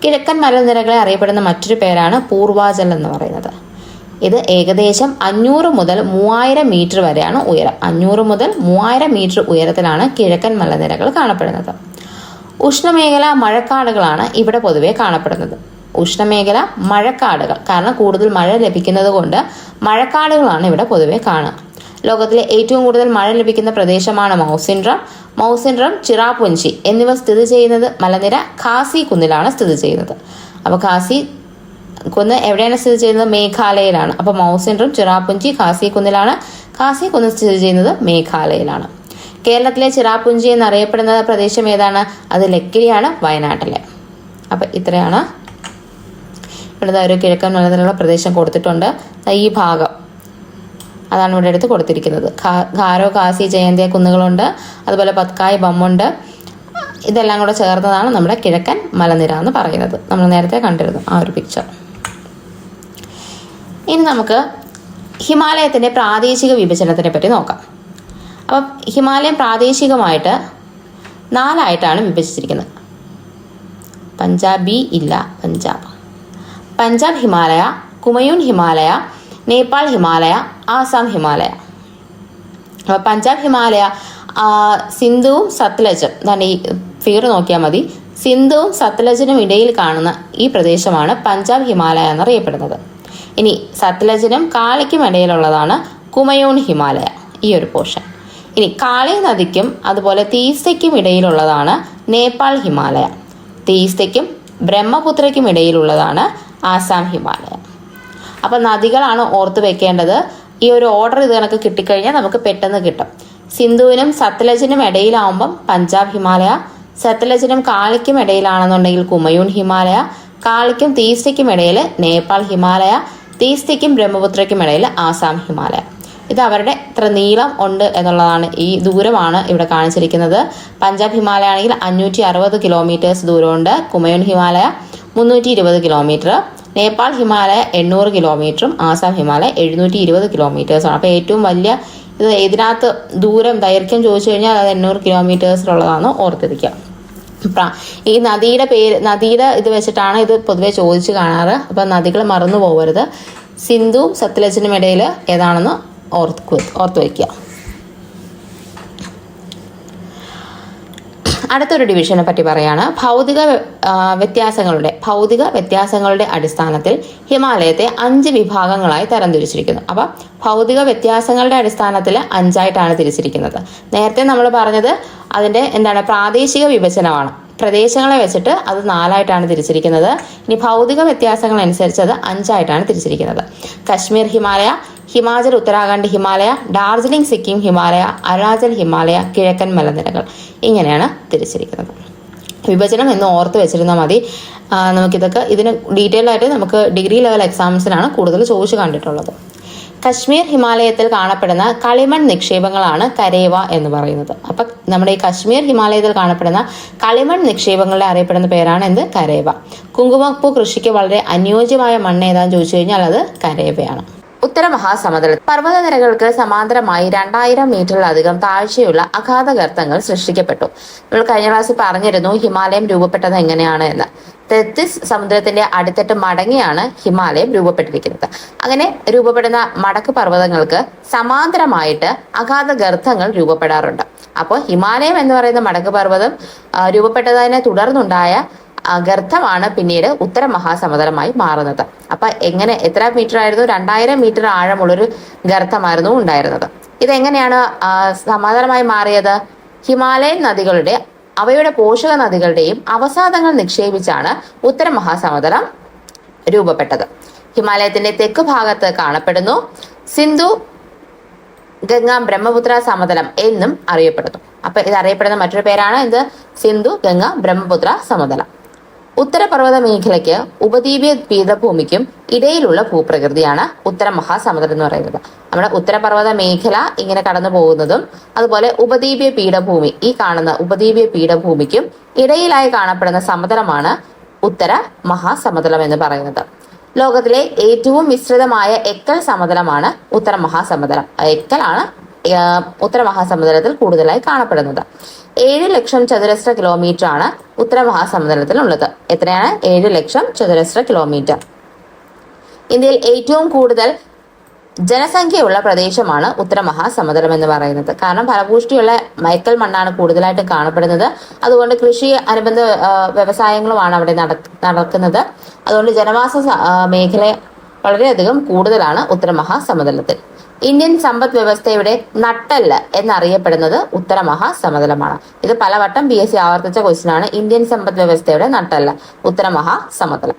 കിഴക്കൻ മലനിരകളെ അറിയപ്പെടുന്ന മറ്റൊരു പേരാണ് പൂർവാചൽ എന്ന് പറയുന്നത്. ഇത് ഏകദേശം 500 മുതൽ 3000 മീറ്റർ വരെയാണ് ഉയരം. 500 മുതൽ 3000 മീറ്റർ ഉയരത്തിലാണ് കിഴക്കൻ മലനിരകൾ കാണപ്പെടുന്നത്. ഉഷ്ണമേഖല മഴക്കാടുകളാണ് ഇവിടെ പൊതുവെ കാണപ്പെടുന്നത്. ഉഷ്ണമേഖല മഴക്കാടുകൾ, കാരണം കൂടുതൽ മഴ ലഭിക്കുന്നത് കൊണ്ട് മഴക്കാടുകളാണ് ഇവിടെ പൊതുവെ കാണുക. ലോകത്തിലെ ഏറ്റവും കൂടുതൽ മഴ ലഭിക്കുന്ന പ്രദേശമാണ് മൗസിൻഡ്രം, ചിറാപുഞ്ചി എന്നിവ സ്ഥിതി ചെയ്യുന്നത് മലനിര ഖാസി കുന്നിലാണ് സ്ഥിതി ചെയ്യുന്നത്. അപ്പോൾ ഖാസി കുന്ന് എവിടെയാണ് സ്ഥിതി ചെയ്യുന്നത്? മേഘാലയയിലാണ്. അപ്പോൾ മൗസിൻഡ്രം, ചിറാപുഞ്ചി ഖാസി കുന്നിലാണ്. ഖാസി കുന്ന് സ്ഥിതി ചെയ്യുന്നത് മേഘാലയയിലാണ്. കേരളത്തിലെ ചിറാപുഞ്ചി എന്നറിയപ്പെടുന്ന പ്രദേശം ഏതാണ്? അത് ലക്കിടിയാണ്, വയനാട്ടിലെ. അപ്പം ഇത്രയാണ് ഇവിടെ ഒരു കിഴക്കൻ മലനിരകളുടെ പ്രദേശം കൊടുത്തിട്ടുണ്ട്. ഈ ഭാഗം അതാണ് ഇവിടെ എടുത്ത് കൊടുത്തിരിക്കുന്നത്. ഖാരോ, ഖാസി, ജയന്തിയ കുന്നുകളുണ്ട്. അതുപോലെ പത്കായ്, ബമ്മുണ്ട്. ഇതെല്ലാം കൂടെ ചേർന്നതാണ് നമ്മുടെ കിഴക്കൻ മലനിര എന്ന് പറയുന്നത്. നമ്മൾ നേരത്തെ കണ്ടിരുന്നു ആ ഒരു പിക്ചർ. ഇനി നമുക്ക് ഹിമാലയത്തിൻ്റെ പ്രാദേശിക വിഭജനത്തിനെ പറ്റി നോക്കാം. അപ്പം ഹിമാലയം പ്രാദേശികമായിട്ട് 4ആയിട്ടാണ് വിഭജിച്ചിരിക്കുന്നത്. പഞ്ചാബ് ഹിമാലയ, കുമയൂൺ ഹിമാലയ, നേപ്പാൾ ഹിമാലയ, ആസാം ഹിമാലയ. അപ്പോൾ പഞ്ചാബ് ഹിമാലയ സിന്ധുവും സത്ലജും, അതാണ് ഈ ഫിഗർ നോക്കിയാൽ മതി, സിന്ധുവും സത്ലജിനും ഇടയിൽ കാണുന്ന ഈ പ്രദേശമാണ് പഞ്ചാബ് ഹിമാലയ എന്നറിയപ്പെടുന്നത്. ഇനി സത്ലജിനും കാളിക്കും ഇടയിലുള്ളതാണ് കുമയൂൺ ഹിമാലയ, ഈ ഒരു പോർഷൻ. ഇനി കാളി നദിക്കും അതുപോലെ തീസ്തയ്ക്കും ഇടയിലുള്ളതാണ് നേപ്പാൾ ഹിമാലയ. തീസ്തയ്ക്കും ബ്രഹ്മപുത്രയ്ക്കും ഇടയിലുള്ളതാണ് ആസാം ഹിമാലയ. അപ്പം നദികളാണ് ഓർത്ത് വെക്കേണ്ടത്. ഈ ഒരു ഓർഡർ ഇത് കണക്ക് കിട്ടിക്കഴിഞ്ഞാൽ നമുക്ക് പെട്ടെന്ന് കിട്ടും. സിന്ധുവിനും സത്ലജിനും ഇടയിലാവുമ്പം പഞ്ചാബ് ഹിമാലയ, സത്ലജിനും കാളിക്കും ഇടയിലാണെന്നുണ്ടെങ്കിൽ കുമയൂൺ ഹിമാലയ, കാളിക്കും തീസ്തയ്ക്കും ഇടയിൽ നേപ്പാൾ ഹിമാലയ, തീസ്തയ്ക്കും ബ്രഹ്മപുത്രയ്ക്കും ഇടയിൽ ആസാം ഹിമാലയ. ഇത് അവരുടെ ഇത്ര നീളം ഉണ്ട് എന്നുള്ളതാണ്, ഈ ദൂരമാണ് ഇവിടെ കാണിച്ചിരിക്കുന്നത്. പഞ്ചാബ് ഹിമാലയ ആണെങ്കിൽ 560 കിലോമീറ്റേഴ്സ് ദൂരമുണ്ട്, കുമയൂൺ ഹിമാലയ 320 കിലോമീറ്റർ, നേപ്പാൾ ഹിമാലയ 800 കിലോമീറ്ററും ആസാം ഹിമാലയ 720 കിലോമീറ്റേഴ്സാണ്. അപ്പോൾ ഏറ്റവും വലിയ ഇത് ഇതിനകത്ത് ദൈർഘ്യം ചോദിച്ചു കഴിഞ്ഞാൽ അത് 800 കിലോമീറ്റേഴ്സിലുള്ളതാണ് ഓർത്തിരിക്കുക. ഈ നദിയുടെ ഇത് വെച്ചിട്ടാണ് ഇത് പൊതുവെ ചോദിച്ചു കാണാറ്. അപ്പം നദികൾ മറന്നു പോകരുത്. സിന്ധു സത്ലജിനും ഇടയിൽ ഏതാണെന്ന് ഓർത്ത് വയ്ക്കുക. അടുത്തൊരു ഡിവിഷനെ പറ്റി പറയാണ്. ഭൗതിക വ്യത്യാസങ്ങളുടെ അടിസ്ഥാനത്തിൽ ഹിമാലയത്തെ 5 വിഭാഗങ്ങളായി തരംതിരിച്ചിരിക്കുന്നു. അപ്പം ഭൗതിക വ്യത്യാസങ്ങളുടെ അടിസ്ഥാനത്തിൽ 5ആയിട്ടാണ് തിരിച്ചിരിക്കുന്നത്. നേരത്തെ നമ്മൾ പറഞ്ഞത് അതിൻ്റെ പ്രാദേശിക വിഭജനമാണ്. പ്രദേശങ്ങളെ വെച്ചിട്ട് അത് 4ആയിട്ടാണ് തിരിച്ചിരിക്കുന്നത്. ഇനി ഭൗതിക വ്യത്യാസങ്ങൾ അനുസരിച്ച് അത് 5ആയിട്ടാണ് തിരിച്ചിരിക്കുന്നത്. കശ്മീർ ഹിമാലയ, ഹിമാചൽ ഉത്തരാഖണ്ഡ് ഹിമാലയ, ഡാർജിലിംഗ് സിക്കിം ഹിമാലയ, അരുണാചൽ ഹിമാലയ, കിഴക്കൻ മലനിരകൾ, ഇങ്ങനെയാണ് തിരിച്ചിരിക്കുന്നത്. വിഭജനം എന്ന് ഓർത്ത് വെച്ചിരുന്നാൽ മതി. നമുക്കിതൊക്കെ ഇതിന് ഡീറ്റെയിൽ ആയിട്ട് നമുക്ക് ഡിഗ്രി ലെവൽ എക്സാംസിനാണ് കൂടുതൽ ചോദിച്ചു കണ്ടിട്ടുള്ളത്. കശ്മീർ ഹിമാലയത്തിൽ കാണപ്പെടുന്ന കളിമൺ നിക്ഷേപങ്ങളാണ് കരേവ എന്ന് പറയുന്നത്. അപ്പം നമ്മുടെ ഈ കശ്മീർ ഹിമാലയത്തിൽ കാണപ്പെടുന്ന കളിമൺ നിക്ഷേപങ്ങളെ അറിയപ്പെടുന്ന പേരാണ് എന്ത്? കരേവ. കുങ്കുമപ്പൂ കൃഷിക്ക് വളരെ അനുയോജ്യമായ മണ്ണ് ഏതാന്ന് ചോദിച്ചു കഴിഞ്ഞാൽ അത് കരേവയാണ്. ഉത്തര മഹാസമുദ്രത്തിൽ പർവ്വതനിരകൾക്ക് സമാന്തരമായി 2000 മീറ്ററിലധികം താഴ്ചയുള്ള അഗാധ ഗർത്തങ്ങൾ സൃഷ്ടിക്കപ്പെട്ടു. നമ്മൾ കഴിഞ്ഞ ക്ലാസ്സിൽ പറഞ്ഞിരുന്നു ഹിമാലയം രൂപപ്പെട്ടത് എങ്ങനെയാണ് എന്ന്. തെത്തിസ് സമുദ്രത്തിന്റെ അടിത്തട്ട് മടങ്ങിയാണ് ഹിമാലയം രൂപപ്പെട്ടിരിക്കുന്നത്. അങ്ങനെ രൂപപ്പെടുന്ന മടക്ക് പർവ്വതങ്ങൾക്ക് സമാന്തരമായിട്ട് അഗാധ ഗർത്തങ്ങൾ രൂപപ്പെടാറുണ്ട്. അപ്പോൾ ഹിമാലയം എന്ന് പറയുന്ന മടക്ക് പർവ്വതം രൂപപ്പെട്ടതിനെ തുടർന്നുണ്ടായ ഗർത്തമാണ് പിന്നീട് ഉത്തര മഹാസമുദ്രമായി മാറുന്നത്. അപ്പൊ എത്ര മീറ്റർ ആയിരുന്നു? 2000 മീറ്റർ ആഴമുള്ളൊരു ഗർത്തമായിരുന്നു ഉണ്ടായിരുന്നത്. ഇതെങ്ങനെയാണ് സമാന്തരമായി മാറിയത്? ഹിമാലയൻ നദികളുടെ അവയുടെ പോഷക നദികളുടെയും അവസാദങ്ങൾ നിക്ഷേപിച്ചാണ് ഉത്തര മഹാസമുദ്രം രൂപപ്പെട്ടത്. ഹിമാലയത്തിന്റെ തെക്ക് ഭാഗത്ത് കാണപ്പെടുന്നു. സിന്ധു ഗംഗ ബ്രഹ്മപുത്ര സമതലം എന്നും അറിയപ്പെടുന്നു. അപ്പൊ ഇത് അറിയപ്പെടുന്ന മറ്റൊരു പേരാണ് എന്ത്? സിന്ധു ഗംഗ ബ്രഹ്മപുത്ര സമതലം. ഉത്തരപർവ്വത മേഖലയ്ക്ക് ഉപദ്വീപീയ പീഠഭൂമിക്കും ഇടയിലുള്ള ഭൂപ്രകൃതിയാണ് ഉത്തര മഹാസമുദ്രം എന്ന് പറയുന്നത്. നമ്മുടെ ഉത്തരപർവ്വത മേഖല ഇങ്ങനെ കടന്നു പോകുന്നതും അതുപോലെ ഉപദ്വീപീയ പീഠഭൂമി, ഈ കാണുന്ന ഉപദ്വീപീയ പീഠഭൂമിക്കും ഇടയിലായി കാണപ്പെടുന്ന സമതലമാണ് ഉത്തര മഹാസമുദ്രം എന്ന് പറയുന്നത്. ലോകത്തിലെ ഏറ്റവും വിസ്തൃതമായ എക്കൽ സമതലമാണ് ഉത്തര മഹാസമുദ്രം. എക്കലാണ് ഉത്തര മഹാസമുദ്രത്തിൽ കൂടുതലായി കാണപ്പെടുന്നത്. 7 ലക്ഷം ചതുരശ്ര കിലോമീറ്റർ ആണ് ഉത്തര മഹാസമുദ്രത്തിൽ ഉള്ളത്. എത്രയാണ്? 7 ലക്ഷം ചതുരശ്ര കിലോമീറ്റർ. ഇന്ത്യയിൽ ഏറ്റവും കൂടുതൽ ജനസംഖ്യയുള്ള പ്രദേശമാണ് ഉത്തര മഹാസമുദ്രം എന്ന് പറയുന്നത്. കാരണം ഫലപുഷ്ടിയുള്ള മൈക്കൽ മണ്ണാണ് കൂടുതലായിട്ട് കാണപ്പെടുന്നത്. അതുകൊണ്ട് കൃഷി അനുബന്ധ വ്യവസായങ്ങളുമാണ് അവിടെ നടക്കുന്നത്. അതുകൊണ്ട് ജനവാസ മേഖല വളരെയധികം കൂടുതലാണ് ഉത്തര മഹാസമുദ്രത്തിൽ. ഇന്ത്യൻ സമ്പദ് വ്യവസ്ഥയുടെ നട്ടെല്ല് എന്നറിയപ്പെടുന്നത് ഉത്തര മഹാസമുദ്രമാണ്. ഇത് പലവട്ടം PSC ആവർത്തിച്ച ക്വസ്റ്റ്യനാണ്. ഇന്ത്യൻ സമ്പദ് വ്യവസ്ഥയുടെ നട്ടെല്ല് ഉത്തര മഹാസമുദ്രം.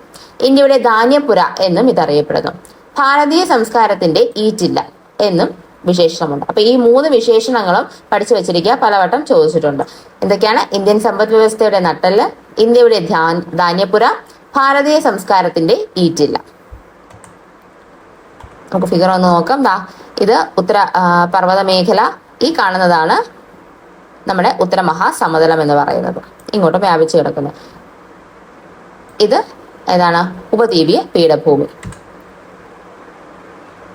ഇന്ത്യയുടെ ധാന്യപുര എന്നും ഇതറിയപ്പെടുന്നു. ഭാരതീയ സംസ്കാരത്തിന്റെ ഈറ്റില്ല എന്നും വിശേഷണമുണ്ട്. അപ്പൊ ഈ 3 വിശേഷണങ്ങളും പഠിച്ചു വെച്ചിരിക്കുക, പലവട്ടം ചോദിച്ചിട്ടുണ്ട്. എന്തൊക്കെയാണ്? ഇന്ത്യൻ സമ്പദ് വ്യവസ്ഥയുടെ നട്ടെല്ല്, ഇന്ത്യയുടെ ധാന്യപുര, ഭാരതീയ സംസ്കാരത്തിന്റെ ഈറ്റില്ല. നമുക്ക് ഫിഗർ ഒന്ന് നോക്കാം. ഇത് ഉത്തര പർവ്വത മേഖല, ഈ കാണുന്നതാണ് നമ്മുടെ ഉത്തര മഹാസമുദ്രം എന്ന് പറയുന്നത്, ഇങ്ങോട്ട് വ്യാപിച്ചു കിടക്കുന്നത്. ഇത് ഏതാണ്? ഉപദ്വീപീയ പീഠഭൂമി.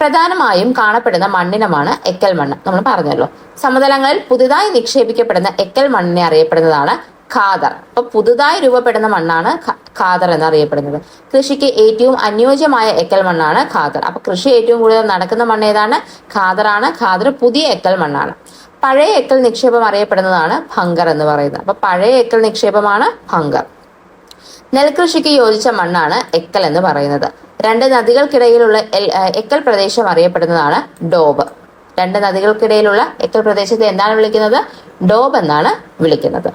പ്രധാനമായും കാണപ്പെടുന്ന മണ്ണിനമാണ് എക്കൽ മണ്ണ്. നമ്മൾ പറഞ്ഞല്ലോ, സമതലങ്ങളിൽ പുതുതായി നിക്ഷേപിക്കപ്പെടുന്ന എക്കൽ മണ്ണിനെ അറിയപ്പെടുന്നതാണ് ഖാദർ. അപ്പൊ പുതുതായി രൂപപ്പെടുന്ന മണ്ണാണ് ഖാദർ എന്നറിയപ്പെടുന്നത്. കൃഷിക്ക് ഏറ്റവും അനുയോജ്യമായ എക്കൽ മണ്ണാണ് ഖാദർ. അപ്പൊ കൃഷി ഏറ്റവും കൂടുതൽ നടക്കുന്ന മണ്ണ് ഏതാണ്? ഖാദറാണ്. ഖാദർ പുതിയ എക്കൽ മണ്ണാണ്. പഴയ എക്കൽ നിക്ഷേപം അറിയപ്പെടുന്നതാണ് ഭംഗർ എന്ന് പറയുന്നത്. അപ്പൊ പഴയ എക്കൽ നിക്ഷേപമാണ് ഭംഗർ. നെൽകൃഷിക്ക് യോജിച്ച മണ്ണാണ് എക്കൽ എന്ന് പറയുന്നത്. 2 നദികൾക്കിടയിലുള്ള എക്കൽ പ്രദേശം അറിയപ്പെടുന്നതാണ് ഡോബ്. രണ്ട് നദികൾക്കിടയിലുള്ള എക്കൽ പ്രദേശത്തെ എന്താണ് വിളിക്കുന്നത്? ഡോബ് എന്നാണ് വിളിക്കുന്നത്.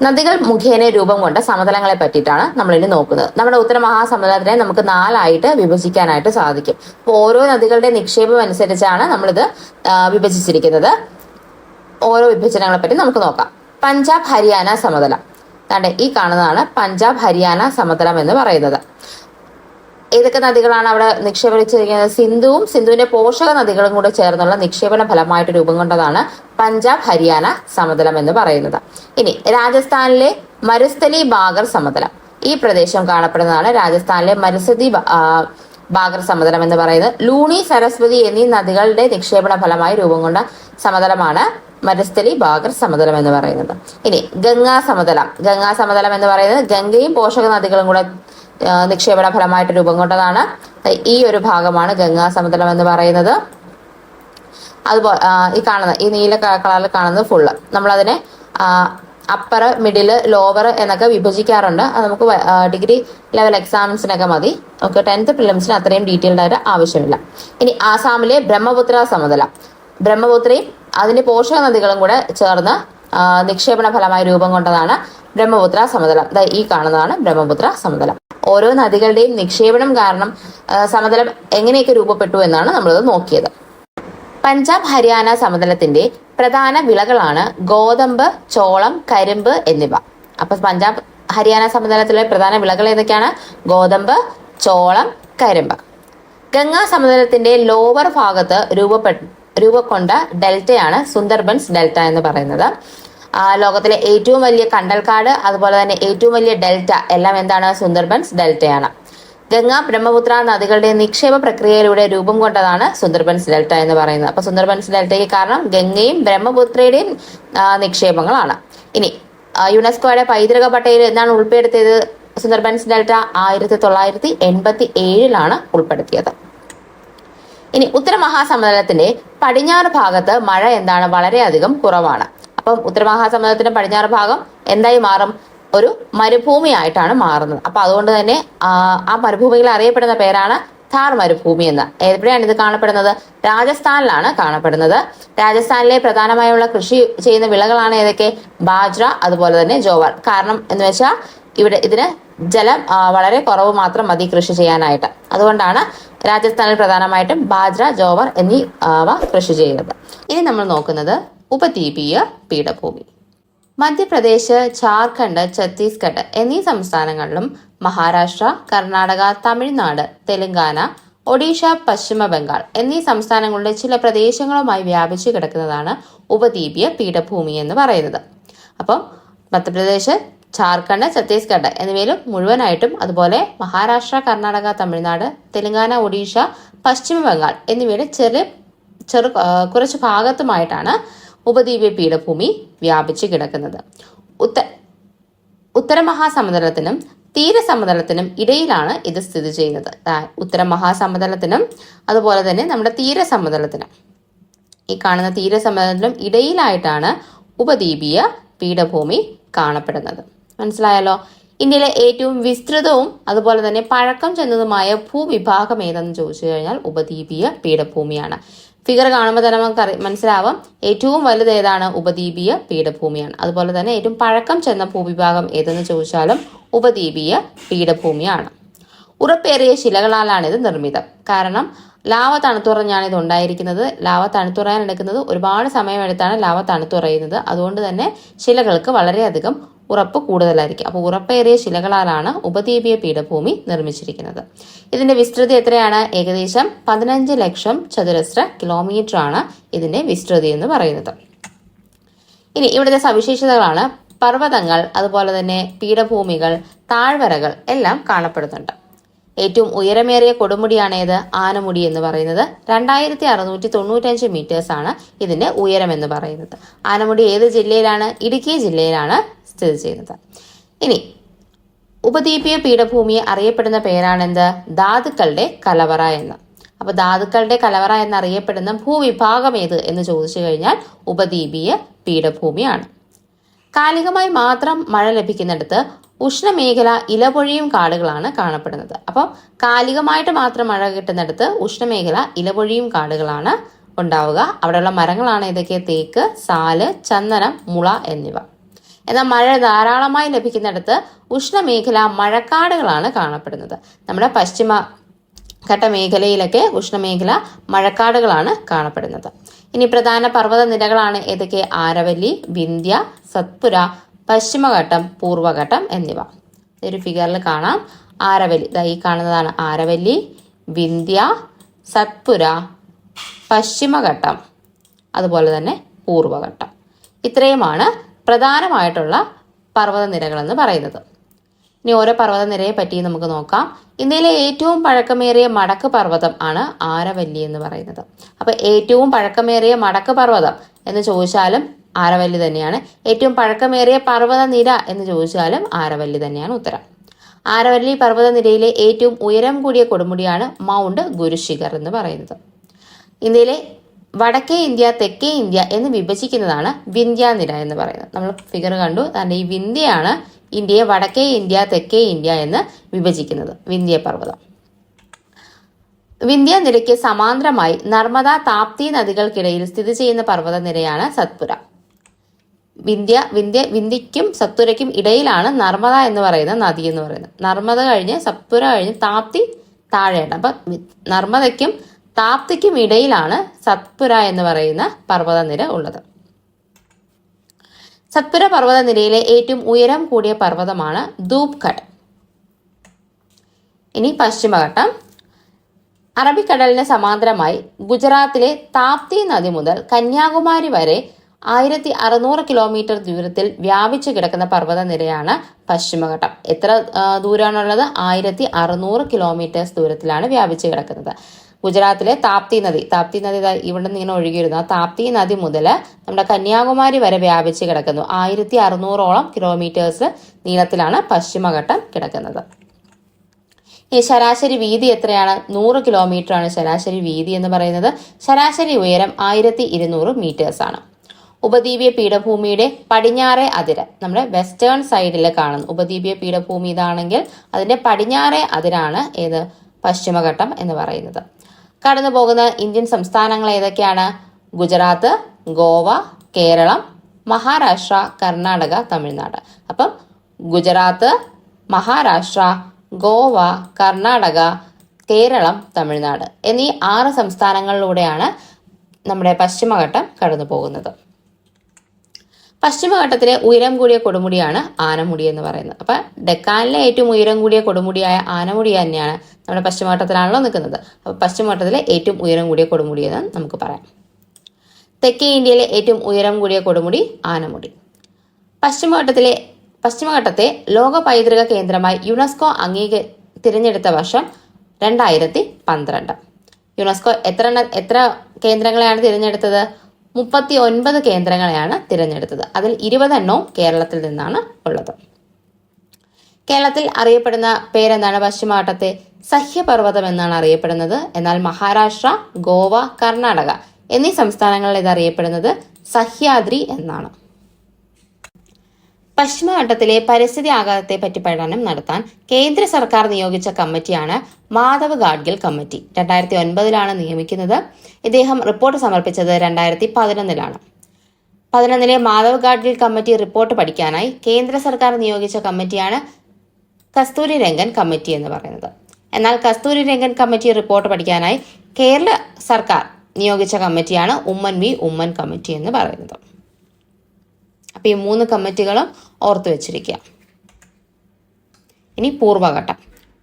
നദികൾ മുഖേന രൂപം കൊണ്ട സമതലങ്ങളെ പറ്റിയിട്ടാണ് നമ്മൾ ഇനി നോക്കുന്നത്. നമ്മുടെ ഉത്തര മഹാസമുദ്രത്തിനെ നമുക്ക് 4 വിഭജിക്കാനായിട്ട് സാധിക്കും. അപ്പോൾ ഓരോ നദികളുടെ നിക്ഷേപം അനുസരിച്ചാണ് നമ്മളിത് വിഭജിച്ചിരിക്കുന്നത്. ഓരോ വിഭജനങ്ങളെ പറ്റി നമുക്ക് നോക്കാം. പഞ്ചാബ് ഹരിയാന സമതലം, ഈ കാണുന്നതാണ് പഞ്ചാബ് ഹരിയാന സമതലം എന്ന് പറയുന്നത്. ഏതൊക്കെ നദികളാണ് അവിടെ നിക്ഷേപിച്ചിരിക്കുന്നത്? സിന്ധുവിന്റെ പോഷക നദികളും കൂടെ ചേർന്നുള്ള നിക്ഷേപണ ഫലമായിട്ട് രൂപം കൊണ്ടതാണ് പഞ്ചാബ് ഹരിയാന സമതലം എന്ന് പറയുന്നത്. ഇനി രാജസ്ഥാനിലെ മരുസ്ഥലി ബാഗർ സമതലം, ഈ പ്രദേശം കാണപ്പെടുന്നതാണ് രാജസ്ഥാനിലെ മരുസ്ഥലി ബാഗർ സമതലം എന്ന് പറയുന്നത്. ലൂണി, സരസ്വതി എന്നീ നദികളുടെ നിക്ഷേപണ ഫലമായി രൂപം കൊണ്ട സമതലമാണ് മരുസ്ഥലി ബാഗർ സമതലം എന്ന് പറയുന്നത്. ഇനി ഗംഗാ സമതലം എന്ന് പറയുന്നത് ഗംഗയും പോഷക നദികളും കൂടെ നിക്ഷേപണ ഫലമായിട്ട് രൂപം കൊണ്ടതാണ്. ഈ ഒരു ഭാഗമാണ് ഗംഗാ സമതലം എന്ന് പറയുന്നത്. അതുപോലെ ഈ നീല കളറിൽ കാണുന്നത് ഫുള്ള് നമ്മളതിനെ അപ്പർ, മിഡില്, ലോവർ എന്നൊക്കെ വിഭജിക്കാറുണ്ട്. അത് നമുക്ക് ഡിഗ്രി ലെവൽ എക്സാംസിനൊക്കെ മതി. നമുക്ക് 10th പ്രിലിംസിന് അത്രയും ഡീറ്റെയിൽഡ് ആയിട്ട് ആവശ്യമില്ല. ഇനി ആസാമിലെ ബ്രഹ്മപുത്ര സമതലം, ബ്രഹ്മപുത്രയും അതിന്റെ പോഷക നദികളും കൂടെ ചേർന്ന് നിക്ഷേപണ ഫലമായി രൂപം കൊണ്ടതാണ് ബ്രഹ്മപുത്ര സമതലം. ഈ കാണുന്നതാണ് ബ്രഹ്മപുത്ര സമതലം. ഓരോ നദികളുടെയും നിക്ഷേപണം കാരണം സമതലം എങ്ങനെയൊക്കെ രൂപപ്പെട്ടു എന്നാണ് നമ്മളത് നോക്കിയത്. പഞ്ചാബ് ഹരിയാന സമതലത്തിന്റെ പ്രധാന വിളകളാണ് ഗോതമ്പ്, ചോളം, കരിമ്പ് എന്നിവ. അപ്പൊ പഞ്ചാബ് ഹരിയാന സമതലത്തിലെ പ്രധാന വിളകൾ ഏതൊക്കെയാണ്? ഗോതമ്പ്, ചോളം, കരിമ്പ്. ഗംഗാ സമതലത്തിന്റെ ലോവർ ഭാഗത്ത് രൂപക്കൊണ്ട ഡെൽറ്റയാണ് സുന്ദർബൻസ് ഡെൽറ്റ എന്ന് പറയുന്നത്. ലോകത്തിലെ ഏറ്റവും വലിയ കണ്ടൽക്കാട്, അതുപോലെ തന്നെ ഏറ്റവും വലിയ ഡെൽറ്റ എല്ലാം എന്താണ്? സുന്ദർബൻസ് ഡെൽറ്റയാണ്. ഗംഗ, ബ്രഹ്മപുത്ര നദികളുടെ നിക്ഷേപ പ്രക്രിയയിലൂടെ രൂപം കൊണ്ടതാണ് സുന്ദർബൻസ് ഡെൽറ്റ എന്ന് പറയുന്നത്. അപ്പൊ സുന്ദർബൻസ് ഡെൽറ്റയ്ക്ക് കാരണം ഗംഗയും ബ്രഹ്മപുത്രയുടെയും നിക്ഷേപങ്ങളാണ്. ഇനി യുനെസ്കോയുടെ പൈതൃക പട്ടികയിൽ എന്താണ് ഉൾപ്പെടുത്തിയത്? സുന്ദർബൻസ് ഡെൽറ്റ 1987 ഉൾപ്പെടുത്തിയത്. ഇനി ഉത്തര മഹാസമുദ്രത്തിന്റെ പടിഞ്ഞാറ് ഭാഗത്ത് മഴ എന്താണ്? വളരെയധികം കുറവാണ്. അപ്പം ഉത്തര മഹാസമുദ്രത്തിന്റെ പടിഞ്ഞാറ് ഭാഗം എന്തായി മാറും? ഒരു മരുഭൂമി ആയിട്ടാണ് മാറുന്നത്. അപ്പൊ അതുകൊണ്ട് തന്നെ ആ മരുഭൂമിയിൽ അറിയപ്പെടുന്ന പേരാണ് ഥാർ മരുഭൂമി എന്ന്. എവിടെയാണ് ഇത് കാണപ്പെടുന്നത്? രാജസ്ഥാനിലാണ് കാണപ്പെടുന്നത്. രാജസ്ഥാനിലെ പ്രധാനമായുള്ള കൃഷി ചെയ്യുന്ന വിളകളാണ് ഏതൊക്കെ? ബാജ്ര, അതുപോലെ തന്നെ ജോവർ. കാരണം എന്ന് വെച്ചാൽ ഇതിന് ജലം വളരെ കുറവ് മാത്രം മതി കൃഷി ചെയ്യാനായിട്ട്. അതുകൊണ്ടാണ് രാജസ്ഥാനിൽ പ്രധാനമായിട്ടും ബാജ്ര, ജോവർ എന്നിവ കൃഷി ചെയ്യുന്നത്. ഇനി നമ്മൾ നോക്കുന്നത് ഉപദ്വീപീയ പീഠഭൂമി. മധ്യപ്രദേശ്, ജാർഖണ്ഡ്, ഛത്തീസ്ഗഡ് എന്നീ സംസ്ഥാനങ്ങളിലും മഹാരാഷ്ട്ര, കർണാടക, തമിഴ്നാട്, തെലങ്കാന, ഒഡീഷ, പശ്ചിമ ബംഗാൾ എന്നീ സംസ്ഥാനങ്ങളുടെ ചില പ്രദേശങ്ങളുമായി വ്യാപിച്ചു കിടക്കുന്നതാണ് ഉപദ്വീപീയ പീഠഭൂമി എന്ന് പറയുന്നത്. അപ്പം മധ്യപ്രദേശ്, ജാർഖണ്ഡ്, ഛത്തീസ്ഗഡ് എന്നിവയിലും മുഴുവനായിട്ടും, അതുപോലെ മഹാരാഷ്ട്ര, കർണാടക, തമിഴ്നാട്, തെലങ്കാന, ഒഡീഷ, പശ്ചിമ ബംഗാൾ എന്നിവയുടെ കുറച്ച് ഭാഗത്തുമായിട്ടാണ് ഉപദ്വീപീയ പീഠഭൂമി വ്യാപിച്ചു കിടക്കുന്നത്. ഉത്തര മഹാസമുദ്രത്തിനും തീരസമതലത്തിനും ഇടയിലാണ് ഇത് സ്ഥിതി ചെയ്യുന്നത്. ഉത്തര മഹാസമുദ്രത്തിനും അതുപോലെ തന്നെ നമ്മുടെ തീരസമതലത്തിനും, ഈ കാണുന്ന തീരസമതലത്തിനും ഇടയിലായിട്ടാണ് ഉപദ്വീപീയ പീഠഭൂമി കാണപ്പെടുന്നത്. മനസ്സിലായല്ലോ? ഇന്ത്യയിലെ ഏറ്റവും വിസ്തൃതവും അതുപോലെ തന്നെ പഴക്കം ചെന്നതുമായ ഭൂവിഭാഗം ഏതെന്ന് ചോദിച്ചു കഴിഞ്ഞാൽ ഉപദ്വീപീയ പീഠഭൂമിയാണ്. ഫിഗർ കാണുമ്പോൾ തന്നെ നമുക്ക് മനസ്സിലാവാം ഏറ്റവും വലുത് ഏതാണ്? ഉപദ്വീപീയ പീഠഭൂമിയാണ്. അതുപോലെ തന്നെ ഏറ്റവും പഴക്കം ചെന്ന ഭൂവിഭാഗം ഏതെന്ന് ചോദിച്ചാലും ഉപദ്വീപീയ പീഠഭൂമിയാണ്. ഉറപ്പേറിയ ശിലകളാലാണ് ഇത് നിർമ്മിതം. കാരണം ലാവ തണുത്തുറഞ്ഞാണ് ഇത് ഉണ്ടായിരിക്കുന്നത്. ലാവ തണുത്തുറയാൻ എടുക്കുന്നത് ഒരുപാട് സമയമെടുത്താണ് ലാവ തണുത്തുറയുന്നത്. അതുകൊണ്ട് തന്നെ ശിലകൾക്ക് വളരെയധികം ഉറപ്പ് കൂടുതലായിരിക്കും. അപ്പോൾ ഉറപ്പേറിയ ശിലകളാലാണ് ഉപദ്വീപീയ പീഠഭൂമി നിർമ്മിച്ചിരിക്കുന്നത്. ഇതിന്റെ വിസ്തൃതി എത്രയാണ്? ഏകദേശം 15 ലക്ഷം ചതുരശ്ര കിലോമീറ്റർ ആണ് ഇതിന്റെ വിസ്തൃതി എന്ന് പറയുന്നത്. ഇനി ഇവിടുത്തെ സവിശേഷതകളാണ് പർവ്വതങ്ങൾ, അതുപോലെ തന്നെ പീഠഭൂമികൾ, താഴ്വരകൾ എല്ലാം കാണപ്പെടുന്നുണ്ട്. ഏറ്റവും ഉയരമേറിയ കൊടുമുടിയാണ് ഏത്? ആനമുടി എന്ന് പറയുന്നത്. 2695 മീറ്റേഴ്സ് ആണ് ഇതിന്റെ ഉയരം എന്ന് പറയുന്നത്. ആനമുടി ഏത് ജില്ലയിലാണ്? ഇടുക്കി ജില്ലയിലാണ് സ്ഥിതി ചെയ്യുന്നത്. ഇനി ഉപദ്വീപീയ പീഠഭൂമിയെ അറിയപ്പെടുന്ന പേരാണെന്ത്? ധാതുക്കളുടെ കലവറ എന്ന്. അപ്പൊ ധാതുക്കളുടെ കലവറ എന്നറിയപ്പെടുന്ന ഭൂവിഭാഗം ഏത് എന്ന് ചോദിച്ചു കഴിഞ്ഞാൽ ഉപദ്വീപീയ പീഠഭൂമിയാണ്. കാലികമായി മാത്രം മഴ ലഭിക്കുന്നിടത്ത് ഉഷ്ണമേഖല ഇലപൊഴിയും കാടുകളാണ് കാണപ്പെടുന്നത്. അപ്പോൾ കാലികമായിട്ട് മാത്രം മഴ കിട്ടുന്നിടത്ത് ഉഷ്ണമേഖല ഇലപൊഴിയും കാടുകളാണ് ഉണ്ടാവുക. അവിടെയുള്ള മരങ്ങളാണ് ഇതൊക്കെ തേക്ക്, സാല്, ചന്ദനം, മുള എന്നിവ. എന്നാൽ മഴ ധാരാളമായി ലഭിക്കുന്നിടത്ത് ഉഷ്ണമേഖല മഴക്കാടുകളാണ് കാണപ്പെടുന്നത്. നമ്മുടെ പശ്ചിമഘട്ട മേഖലയിലൊക്കെ ഉഷ്ണമേഖല മഴക്കാടുകളാണ് കാണപ്പെടുന്നത്. ഇനി പ്രധാന പർവ്വത നിരകളാണ് ഏതൊക്കെ? ആരവല്ലി, വിന്ധ്യ, സത്പുര, പശ്ചിമഘട്ടം, പൂർവ്വഘട്ടം എന്നിവ. ഒരു ഫിഗറിൽ കാണാം. ആരവല്ലി, ഈ കാണുന്നതാണ് ആരവല്ലി, വിന്ധ്യ, സത്പുര, പശ്ചിമഘട്ടം, അതുപോലെ തന്നെ പൂർവ്വഘട്ടം. ഇത്രയുമാണ് പ്രധാനമായിട്ടുള്ള പർവ്വതനിരകളെന്ന് പറയുന്നത്. ഇനി ഓരോ പർവ്വതനിരയെ പറ്റി നമുക്ക് നോക്കാം. ഇന്ത്യയിലെ ഏറ്റവും പഴക്കമേറിയ മടക്ക് പർവ്വതം ആണ് ആരവല്ലി എന്ന് പറയുന്നത്. അപ്പൊ ഏറ്റവും പഴക്കമേറിയ മടക്ക് പർവ്വതം എന്ന് ചോദിച്ചാലും ആരവല്ലി തന്നെയാണ്. ഏറ്റവും പഴക്കമേറിയ പർവ്വതനിര എന്ന് ചോദിച്ചാലും ആരവല്ലി തന്നെയാണ് ഉത്തരം. ആരവല്ലി പർവ്വതനിരയിലെ ഏറ്റവും ഉയരം കൂടിയ കൊടുമുടിയാണ് മൗണ്ട് ഗുരുശിഖർ എന്ന് പറയുന്നത്. ഇന്ത്യയിലെ വടക്കേ ഇന്ത്യ, തെക്കേ ഇന്ത്യ എന്ന് വിഭജിക്കുന്നതാണ് വിന്ധ്യാനിര എന്ന് പറയുന്നത്. നമ്മൾ ഫിഗർ കണ്ടു. അതിന്റെ ഈ വിന്ധ്യയാണ് ഇന്ത്യയെ വടക്കേ ഇന്ത്യ, തെക്കേ ഇന്ത്യ എന്ന് വിഭജിക്കുന്നത്, വിന്ധ്യ പർവ്വതം. വിന്ധ്യാനിരയ്ക്ക് സമാന്തരമായി നർമ്മദ, താപ്തി നദികൾക്കിടയിൽ സ്ഥിതി ചെയ്യുന്ന പർവ്വതനിരയാണ് സത്പുര. വിന്ധ്യയ്ക്കും സത്പുരയ്ക്കും ഇടയിലാണ് നർമ്മദ എന്ന് പറയുന്ന നദി എന്ന് പറയുന്നത്. നർമ്മദ കഴിഞ്ഞ് സത്പുര കഴിഞ്ഞ് താപ്തി താഴെയാണ്. അപ്പൊ നർമ്മദയ്ക്കും താപ്തിക്കും ഇടയിലാണ് സത്പുര എന്ന് പറയുന്ന പർവ്വതനിര ഉള്ളത്. സത്പുര പർവ്വതനിരയിലെ ഏറ്റവും ഉയരം കൂടിയ പർവ്വതമാണ് ധൂപ്ഗഡ്. ഇനി പശ്ചിമഘട്ടം. അറബിക്കടലിന് സമാന്തരമായി ഗുജറാത്തിലെ താപ്തി നദി മുതൽ കന്യാകുമാരി വരെ 1600 കിലോമീറ്റർ ദൂരത്തിൽ വ്യാപിച്ചു കിടക്കുന്ന പർവ്വതനിരയാണ് പശ്ചിമഘട്ടം. എത്ര ദൂരമാണുള്ളത്? 1600 കിലോമീറ്റേഴ്സ് ദൂരത്തിലാണ് വ്യാപിച്ചു കിടക്കുന്നത്. ഗുജറാത്തിലെ താപ്തി നദി ഇവിടെ നിന്ന് ഇങ്ങനെ ഒഴുകിയിരുന്നു. ആ താപ്തി നദി മുതൽ നമ്മുടെ കന്യാകുമാരി വരെ വ്യാപിച്ച് കിടക്കുന്നു. 1600ഓളം കിലോമീറ്റേഴ്സ് നീളത്തിലാണ് പശ്ചിമഘട്ടം കിടക്കുന്നത്. ഈ ശരാശരി വീതി എത്രയാണ്? 100 കിലോമീറ്റർ ആണ് ശരാശരി വീതി എന്ന് പറയുന്നത്. ശരാശരി ഉയരം 1200 മീറ്റേഴ്സ് ആണ്. ഉപദ്വീപീയ പീഠഭൂമിയുടെ പടിഞ്ഞാറേ അതിര് നമ്മുടെ വെസ്റ്റേൺ സൈഡിൽ കാണുന്നു. ഉപദ്വീപീയ പീഠഭൂമി ഇതാണെങ്കിൽ അതിന്റെ പടിഞ്ഞാറേ അതിരാണ് ഏത്? പശ്ചിമഘട്ടം എന്ന് പറയുന്നത്. കടന്നു പോകുന്ന ഇന്ത്യൻ സംസ്ഥാനങ്ങൾ ഏതൊക്കെയാണ്? ഗുജറാത്ത്, ഗോവ, കേരളം, മഹാരാഷ്ട്ര, കർണാടക, തമിഴ്നാട്. അപ്പം ഗുജറാത്ത്, മഹാരാഷ്ട്ര, ഗോവ, കർണാടക, കേരളം, തമിഴ്നാട് എന്നീ 6 സംസ്ഥാനങ്ങളിലൂടെയാണ് നമ്മുടെ പശ്ചിമഘട്ടം കടന്നു പോകുന്നത്. പശ്ചിമഘട്ടത്തിലെ ഉയരം കൂടിയ കൊടുമുടിയാണ് ആനമുടി എന്ന് പറയുന്നത്. അപ്പൊ ഡെക്കാനിലെ ഏറ്റവും ഉയരം കൂടിയ കൊടുമുടിയായ ആനമുടി തന്നെയാണ് നമ്മുടെ പശ്ചിമഘട്ടത്തിലാണല്ലോ നിൽക്കുന്നത്. അപ്പൊ പശ്ചിമഘട്ടത്തിലെ ഏറ്റവും ഉയരം കൂടിയ കൊടുമുടി എന്ന് നമുക്ക് പറയാം. തെക്കേ ഇന്ത്യയിലെ ഏറ്റവും ഉയരം കൂടിയ കൊടുമുടി ആനമുടി. പശ്ചിമഘട്ടത്തെ ലോക പൈതൃക കേന്ദ്രമായി യുനെസ്കോ തിരഞ്ഞെടുത്ത വർഷം 2012. യുനെസ്കോ എത്ര കേന്ദ്രങ്ങളെയാണ് തിരഞ്ഞെടുത്തത്? 39 കേന്ദ്രങ്ങളെയാണ് തിരഞ്ഞെടുത്തത്. അതിൽ 20 എണ്ണവും കേരളത്തിൽ നിന്നാണ് ഉള്ളത്. കേരളത്തിൽ അറിയപ്പെടുന്ന പേരെന്താണ്? പശ്ചിമഘട്ടത്തെ സഹ്യപർവ്വതം എന്നാണ് അറിയപ്പെടുന്നത്. എന്നാൽ മഹാരാഷ്ട്ര, ഗോവ, കർണാടക എന്നീ സംസ്ഥാനങ്ങളിൽ ഇത് അറിയപ്പെടുന്നത് സഹ്യാദ്രി എന്നാണ്. പശ്ചിമഘട്ടത്തിലെ പരിസ്ഥിതി ആഘാതത്തെ പറ്റി പഠനം നടത്താൻ കേന്ദ്ര സർക്കാർ നിയോഗിച്ച കമ്മിറ്റിയാണ് മാധവ് ഗാഡ്ഗിൽ കമ്മിറ്റി. 2009 നിയമിക്കുന്നത്. ഇദ്ദേഹം റിപ്പോർട്ട് സമർപ്പിച്ചത് 2011. 2011 മാധവ് ഗാഡ്ഗിൽ കമ്മിറ്റി റിപ്പോർട്ട് പഠിക്കാനായി കേന്ദ്ര സർക്കാർ നിയോഗിച്ച കമ്മിറ്റിയാണ് കസ്തൂരി രംഗൻ കമ്മിറ്റി എന്ന് പറയുന്നത്. എന്നാൽ കസ്തൂരി രംഗൻ കമ്മിറ്റി റിപ്പോർട്ട് പഠിക്കാനായി കേരള സർക്കാർ നിയോഗിച്ച കമ്മിറ്റിയാണ് ഉമ്മൻ കമ്മിറ്റി എന്ന് പറയുന്നത്. അപ്പൊ ഈ 3 കമ്മിറ്റികളും ഓർത്തു വെച്ചിരിക്കുക. ഇനി പൂർവ്വഘട്ടം.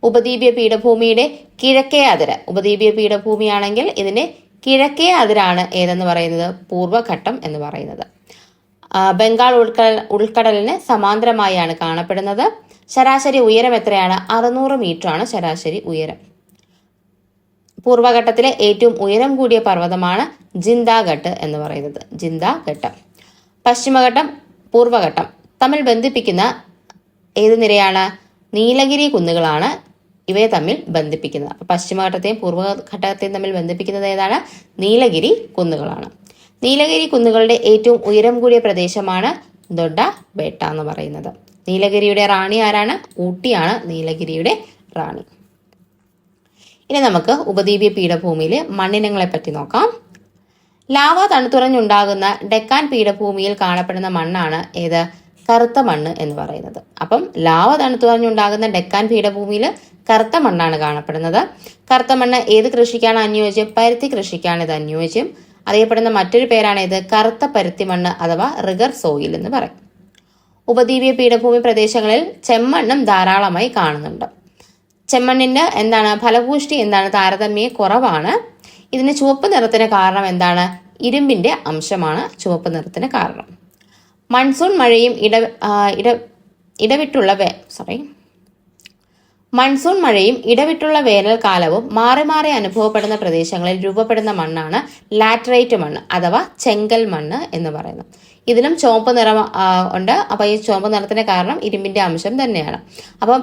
ഉപദ്വീപീയ പീഠഭൂമിയുടെ കിഴക്കേ അതിര്. ഉപദ്വീപീയ പീഠഭൂമിയാണെങ്കിൽ ഇതിന്റെ കിഴക്കേ അതിരാണ് ഏതെന്ന് പറയുന്നത്? പൂർവ്വഘട്ടം എന്ന് പറയുന്നത്. ബംഗാൾ ഉൾക്കടലിന് സമാന്തരമായാണ് കാണപ്പെടുന്നത്. ശരാശരി ഉയരം എത്രയാണ്? 600 മീറ്റർ ആണ് ശരാശരി ഉയരം. പൂർവ്വഘട്ടത്തിലെ ഏറ്റവും ഉയരം കൂടിയ പർവ്വതമാണ് ജിന്ദാഘട്ട് എന്ന് പറയുന്നത്. ജിന്ദാഘട്ടം. പശ്ചിമഘട്ടം, പൂർവ്വഘട്ടം തമ്മിൽ ബന്ധിപ്പിക്കുന്ന ഏത് നിരയാണ്? നീലഗിരി കുന്നുകളാണ് ഇവയെ തമ്മിൽ ബന്ധിപ്പിക്കുന്നത്. അപ്പൊ പശ്ചിമഘട്ടത്തെയും പൂർവ്വഘട്ടത്തെയും തമ്മിൽ ബന്ധിപ്പിക്കുന്നത് ഏതാണ്? നീലഗിരി കുന്നുകളാണ്. നീലഗിരി കുന്നുകളുടെ ഏറ്റവും ഉയരം കൂടിയ പ്രദേശമാണ് ദൊഡ്ഡ ബേട്ട എന്ന് പറയുന്നത്. നീലഗിരിയുടെ റാണി ആരാണ്? ഊട്ടിയാണ് നീലഗിരിയുടെ റാണി. ഇനി നമുക്ക് ഉപദ്വീപീയ പീഠഭൂമിയിലെ മണ്ണിനങ്ങളെ പറ്റി നോക്കാം. ലാവ തണുത്തുറഞ്ഞുണ്ടാകുന്ന ഡെക്കാൻ പീഠഭൂമിയിൽ കാണപ്പെടുന്ന മണ്ണാണ് ഏത്? കറുത്ത മണ്ണ് എന്ന് പറയുന്നത്. അപ്പം ലാവ തണുത്തുറഞ്ഞുണ്ടാകുന്ന ഡെക്കാൻ പീഠഭൂമിയിൽ കറുത്ത മണ്ണാണ് കാണപ്പെടുന്നത്. കറുത്ത മണ്ണ് ഏത് കൃഷിക്കാണ് അനുയോജ്യം? പരുത്തി കൃഷിക്കാണ് ഇത് അനുയോജ്യം. അറിയപ്പെടുന്ന മറ്റൊരു പേരാണ് ഇത് കറുത്ത പരുത്തി മണ്ണ് അഥവാ റിഗർ സോയിൽ എന്ന് പറയും. ഉപദ്വീപീയ പീഠഭൂമി പ്രദേശങ്ങളിൽ ചെമ്മണ്ണും ധാരാളമായി കാണുന്നുണ്ട്. ചെമ്മണ്ണിന്റെ ഫലപുഷ്ടി താരതമ്യേന കുറവാണ്. ഇതിന് ചുവപ്പ് നിറത്തിന് കാരണം എന്താണ്? ഇരുമ്പിന്റെ അംശമാണ് ചുവപ്പ് നിറത്തിന് കാരണം. മൺസൂൺ മഴയും ഇടവിട്ടുള്ള വേനൽക്കാലവും മാറി മാറി അനുഭവപ്പെടുന്ന പ്രദേശങ്ങളിൽ രൂപപ്പെടുന്ന മണ്ണാണ് ലാറ്ററൈറ്റ് മണ്ണ് അഥവാ ചെങ്കൽ മണ്ണ് എന്ന് പറയുന്നത്. ഇതിലും ചുവപ്പ് നിറം ഉണ്ട്. അപ്പൊ ഈ ചുവപ്പ് നിറത്തിന് കാരണം ഇരുമ്പിന്റെ അംശം തന്നെയാണ്. അപ്പം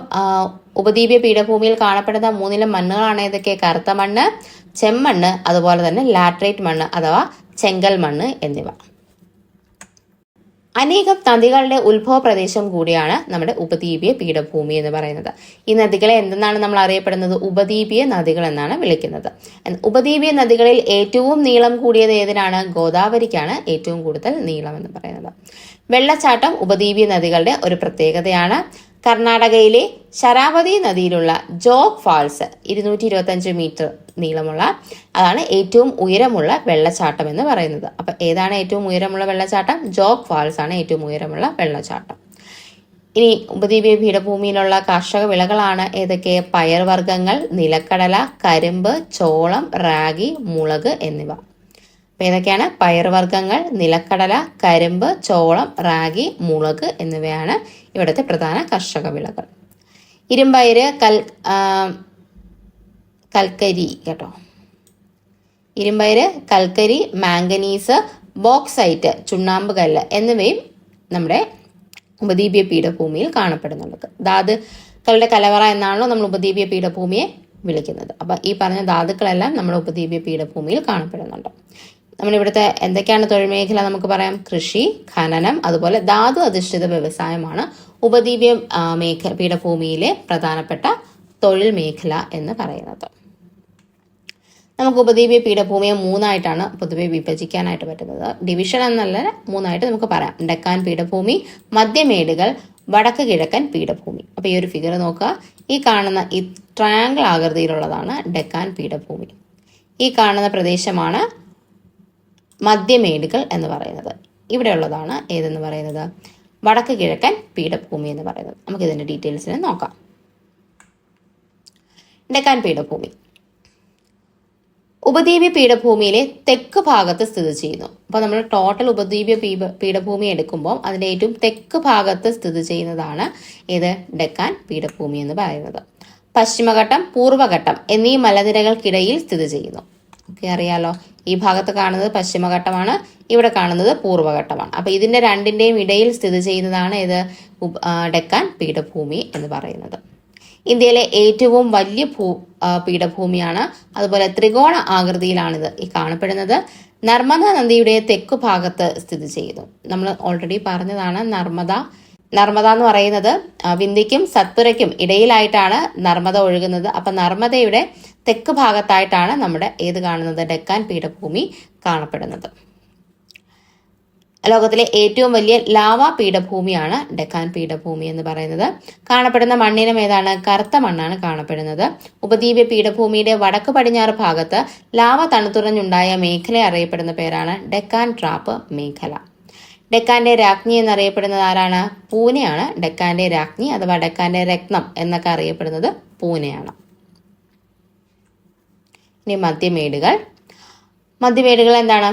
ഉപദ്വീപീയ പീഠഭൂമിയിൽ കാണപ്പെടുന്ന 3 മണ്ണുകളാണ് ഏതൊക്കെ? കറുത്ത മണ്ണ്, ചെമ്മണ്ണ്, അതുപോലെ തന്നെ ലാറ്ററൈറ്റ് മണ്ണ് അഥവാ ചെങ്കൽ മണ്ണ് എന്നിവ. അനേകം നദികളുടെ ഉത്ഭവ പ്രദേശം കൂടിയാണ് നമ്മുടെ ഉപദ്വീപീയ പീഠഭൂമി എന്ന് പറയുന്നത്. ഈ നദികളെ എന്തെന്നാണ് നമ്മൾ അറിയപ്പെടുന്നത്? ഉപദ്വീപീയ നദികൾ എന്നാണ് വിളിക്കുന്നത്. ഉപദ്വീപീയ നദികളിൽ ഏറ്റവും നീളം കൂടിയത് ഏതിനാണ്? ഗോദാവരിക്കാണ് ഏറ്റവും കൂടുതൽ നീളം എന്ന് പറയുന്നത്. വെള്ളച്ചാട്ടം ഉപദ്വീപീയ നദികളുടെ ഒരു പ്രത്യേകതയാണ്. കർണാടകയിലെ ശരാവതി നദിയിലുള്ള ജോഗ് ഫാൾസ് 225 മീറ്റർ നീളമുള്ള അതാണ് ഏറ്റവും ഉയരമുള്ള വെള്ളച്ചാട്ടം എന്ന് പറയുന്നത്. അപ്പൊ ഏതാണ് ഏറ്റവും ഉയരമുള്ള വെള്ളച്ചാട്ടം? ജോഗ് ഫാൾസ് ആണ് ഏറ്റവും ഉയരമുള്ള വെള്ളച്ചാട്ടം. ഇനി ഉപദ്വീപീയ പീഠഭൂമിയിലുള്ള കാർഷിക വിളകളാണ് ഏതൊക്കെ? പയർവർഗ്ഗങ്ങൾ, നിലക്കടല, കരിമ്പ്, ചോളം, റാഗി, മുളക് എന്നിവ. അപ്പൊ ഏതൊക്കെയാണ്? പയർവർഗ്ഗങ്ങൾ, നിലക്കടല, കരിമ്പ്, ചോളം, റാഗി, മുളക് എന്നിവയാണ് ഇവിടുത്തെ പ്രധാന കർഷക വിളകൾ. ഇരുമ്പയിര്, കൽക്കരി കേട്ടോ. ഇരുമ്പയിര്, കൽക്കരി, മാംഗനീസ്, ബോക്സൈറ്റ്, ചുണ്ണാമ്പ് കല്ല് എന്നിവയും നമ്മുടെ ഉപദ്വീപീയ പീഠഭൂമിയിൽ കാണപ്പെടുന്നുണ്ട്. ധാതുക്കളുടെ കലവറ എന്നാണല്ലോ നമ്മൾ ഉപദ്വീപീയ പീഠഭൂമിയെ വിളിക്കുന്നത്. അപ്പൊ ഈ പറഞ്ഞ ധാതുക്കളെല്ലാം നമ്മുടെ ഉപദ്വീപീയ പീഠഭൂമിയിൽ കാണപ്പെടുന്നുണ്ട്. നമ്മളിവിടുത്തെ എന്തൊക്കെയാണ് തൊഴിൽ മേഖല? നമുക്ക് പറയാം കൃഷി, ഖനനം, അതുപോലെ ധാതു അധിഷ്ഠിത വ്യവസായമാണ് ഉപദ്വീപീയ പീഠഭൂമിയിലെ പ്രധാനപ്പെട്ട തൊഴിൽ മേഖല എന്ന് പറയുന്നത്. നമുക്ക് ഉപദ്വീപീയ പീഠഭൂമിയെ 3ആയിട്ടാണ് പൊതുവെ വിഭജിക്കാനായിട്ട് പറ്റുന്നത്. ഡിവിഷൻ എന്നല്ല, 3ആയിട്ട് നമുക്ക് പറയാം. ഡെക്കാൻ പീഠഭൂമി, മധ്യമേടുകൾ, വടക്ക് കിഴക്കൻ പീഠഭൂമി. അപ്പൊ ഈ ഒരു ഫിഗർ നോക്കുക. ഈ കാണുന്ന ഈ ട്രയാങ്കിൾ ആകൃതിയിലുള്ളതാണ് ഡെക്കാൻ പീഠഭൂമി. ഈ കാണുന്ന പ്രദേശമാണ് മധ്യമേടുകൾ എന്ന് പറയുന്നത്. ഇവിടെയുള്ളതാണ് ഏതെന്ന് പറയുന്നത്? വടക്ക് കിഴക്കൻ പീഠഭൂമി എന്ന് പറയുന്നത്. നമുക്ക് ഇതിന്റെ ഡീറ്റെയിൽസിന് നോക്കാം. ഡെക്കാൻ പീഠഭൂമി ഉപദ്വീപീയ പീഠഭൂമിയിലെ തെക്ക് ഭാഗത്ത് സ്ഥിതി ചെയ്യുന്നു. അപ്പൊ നമ്മൾ ടോട്ടൽ ഉപദ്വീപീയ പീഠഭൂമി എടുക്കുമ്പോൾ അതിന്റെ ഏറ്റവും തെക്ക് ഭാഗത്ത് സ്ഥിതി ചെയ്യുന്നതാണ് ഏത്? ഡെക്കാൻ പീഠഭൂമി എന്ന് പറയുന്നത്. പശ്ചിമഘട്ടം, പൂർവ്വഘട്ടം എന്നീ മലനിരകൾക്കിടയിൽ സ്ഥിതി ചെയ്യുന്നു. അറിയാലോ, ഈ ഭാഗത്ത് കാണുന്നത് പശ്ചിമഘട്ടമാണ്, ഇവിടെ കാണുന്നത് പൂർവ്വഘട്ടമാണ്. അപ്പൊ ഇതിന്റെ രണ്ടിന്റെയും ഇടയിൽ സ്ഥിതി ചെയ്യുന്നതാണ് ഏത്? ഡെക്കാൻ പീഠഭൂമി എന്ന് പറയുന്നത്. ഇന്ത്യയിലെ ഏറ്റവും വലിയ പീഠഭൂമിയാണ്. അതുപോലെ ത്രികോണ ആകൃതിയിലാണിത് ഈ കാണപ്പെടുന്നത്. നർമ്മദ നദിയുടെ തെക്കു ഭാഗത്ത് സ്ഥിതി ചെയ്യുന്നു. നമ്മൾ ഓൾറെഡി പറഞ്ഞതാണ് നർമ്മദ എന്ന് പറയുന്നത് വിന്ധ്യയ്ക്കും സത്പുരയ്ക്കും ഇടയിലായിട്ടാണ് നർമ്മദ ഒഴുകുന്നത്. അപ്പൊ നർമ്മദയുടെ തെക്ക് ഭാഗത്തായിട്ടാണ് നമ്മുടെ ഏത് കാണുന്നത്? ഡെക്കാൻ പീഠഭൂമി കാണപ്പെടുന്നത്. ലോകത്തിലെ ഏറ്റവും വലിയ ലാവ പീഠഭൂമിയാണ് ഡെക്കാൻ പീഠഭൂമി എന്ന് പറയുന്നത്. കാണപ്പെടുന്ന മണ്ണിനം ഏതാണ്? കറുത്ത മണ്ണാണ് കാണപ്പെടുന്നത്. ഉപദ്വീപീയ പീഠഭൂമിയുടെ വടക്ക് പടിഞ്ഞാറ് ഭാഗത്ത് ലാവ തണുത്തുറഞ്ഞുണ്ടായ മേഖല അറിയപ്പെടുന്ന പേരാണ് ഡെക്കാൻ ട്രാപ്പ് മേഖല. ഡെക്കാന്റെ രാജ്ഞി എന്നറിയപ്പെടുന്നത് ആരാണ്? പൂനെയാണ് ഡെക്കാന്റെ രാജ്ഞി അഥവാ ഡെക്കാന്റെ രത്നം എന്നൊക്കെ അറിയപ്പെടുന്നത് പൂനെയാണ്. ഇനി മധ്യമേടുകൾ എന്താണ്?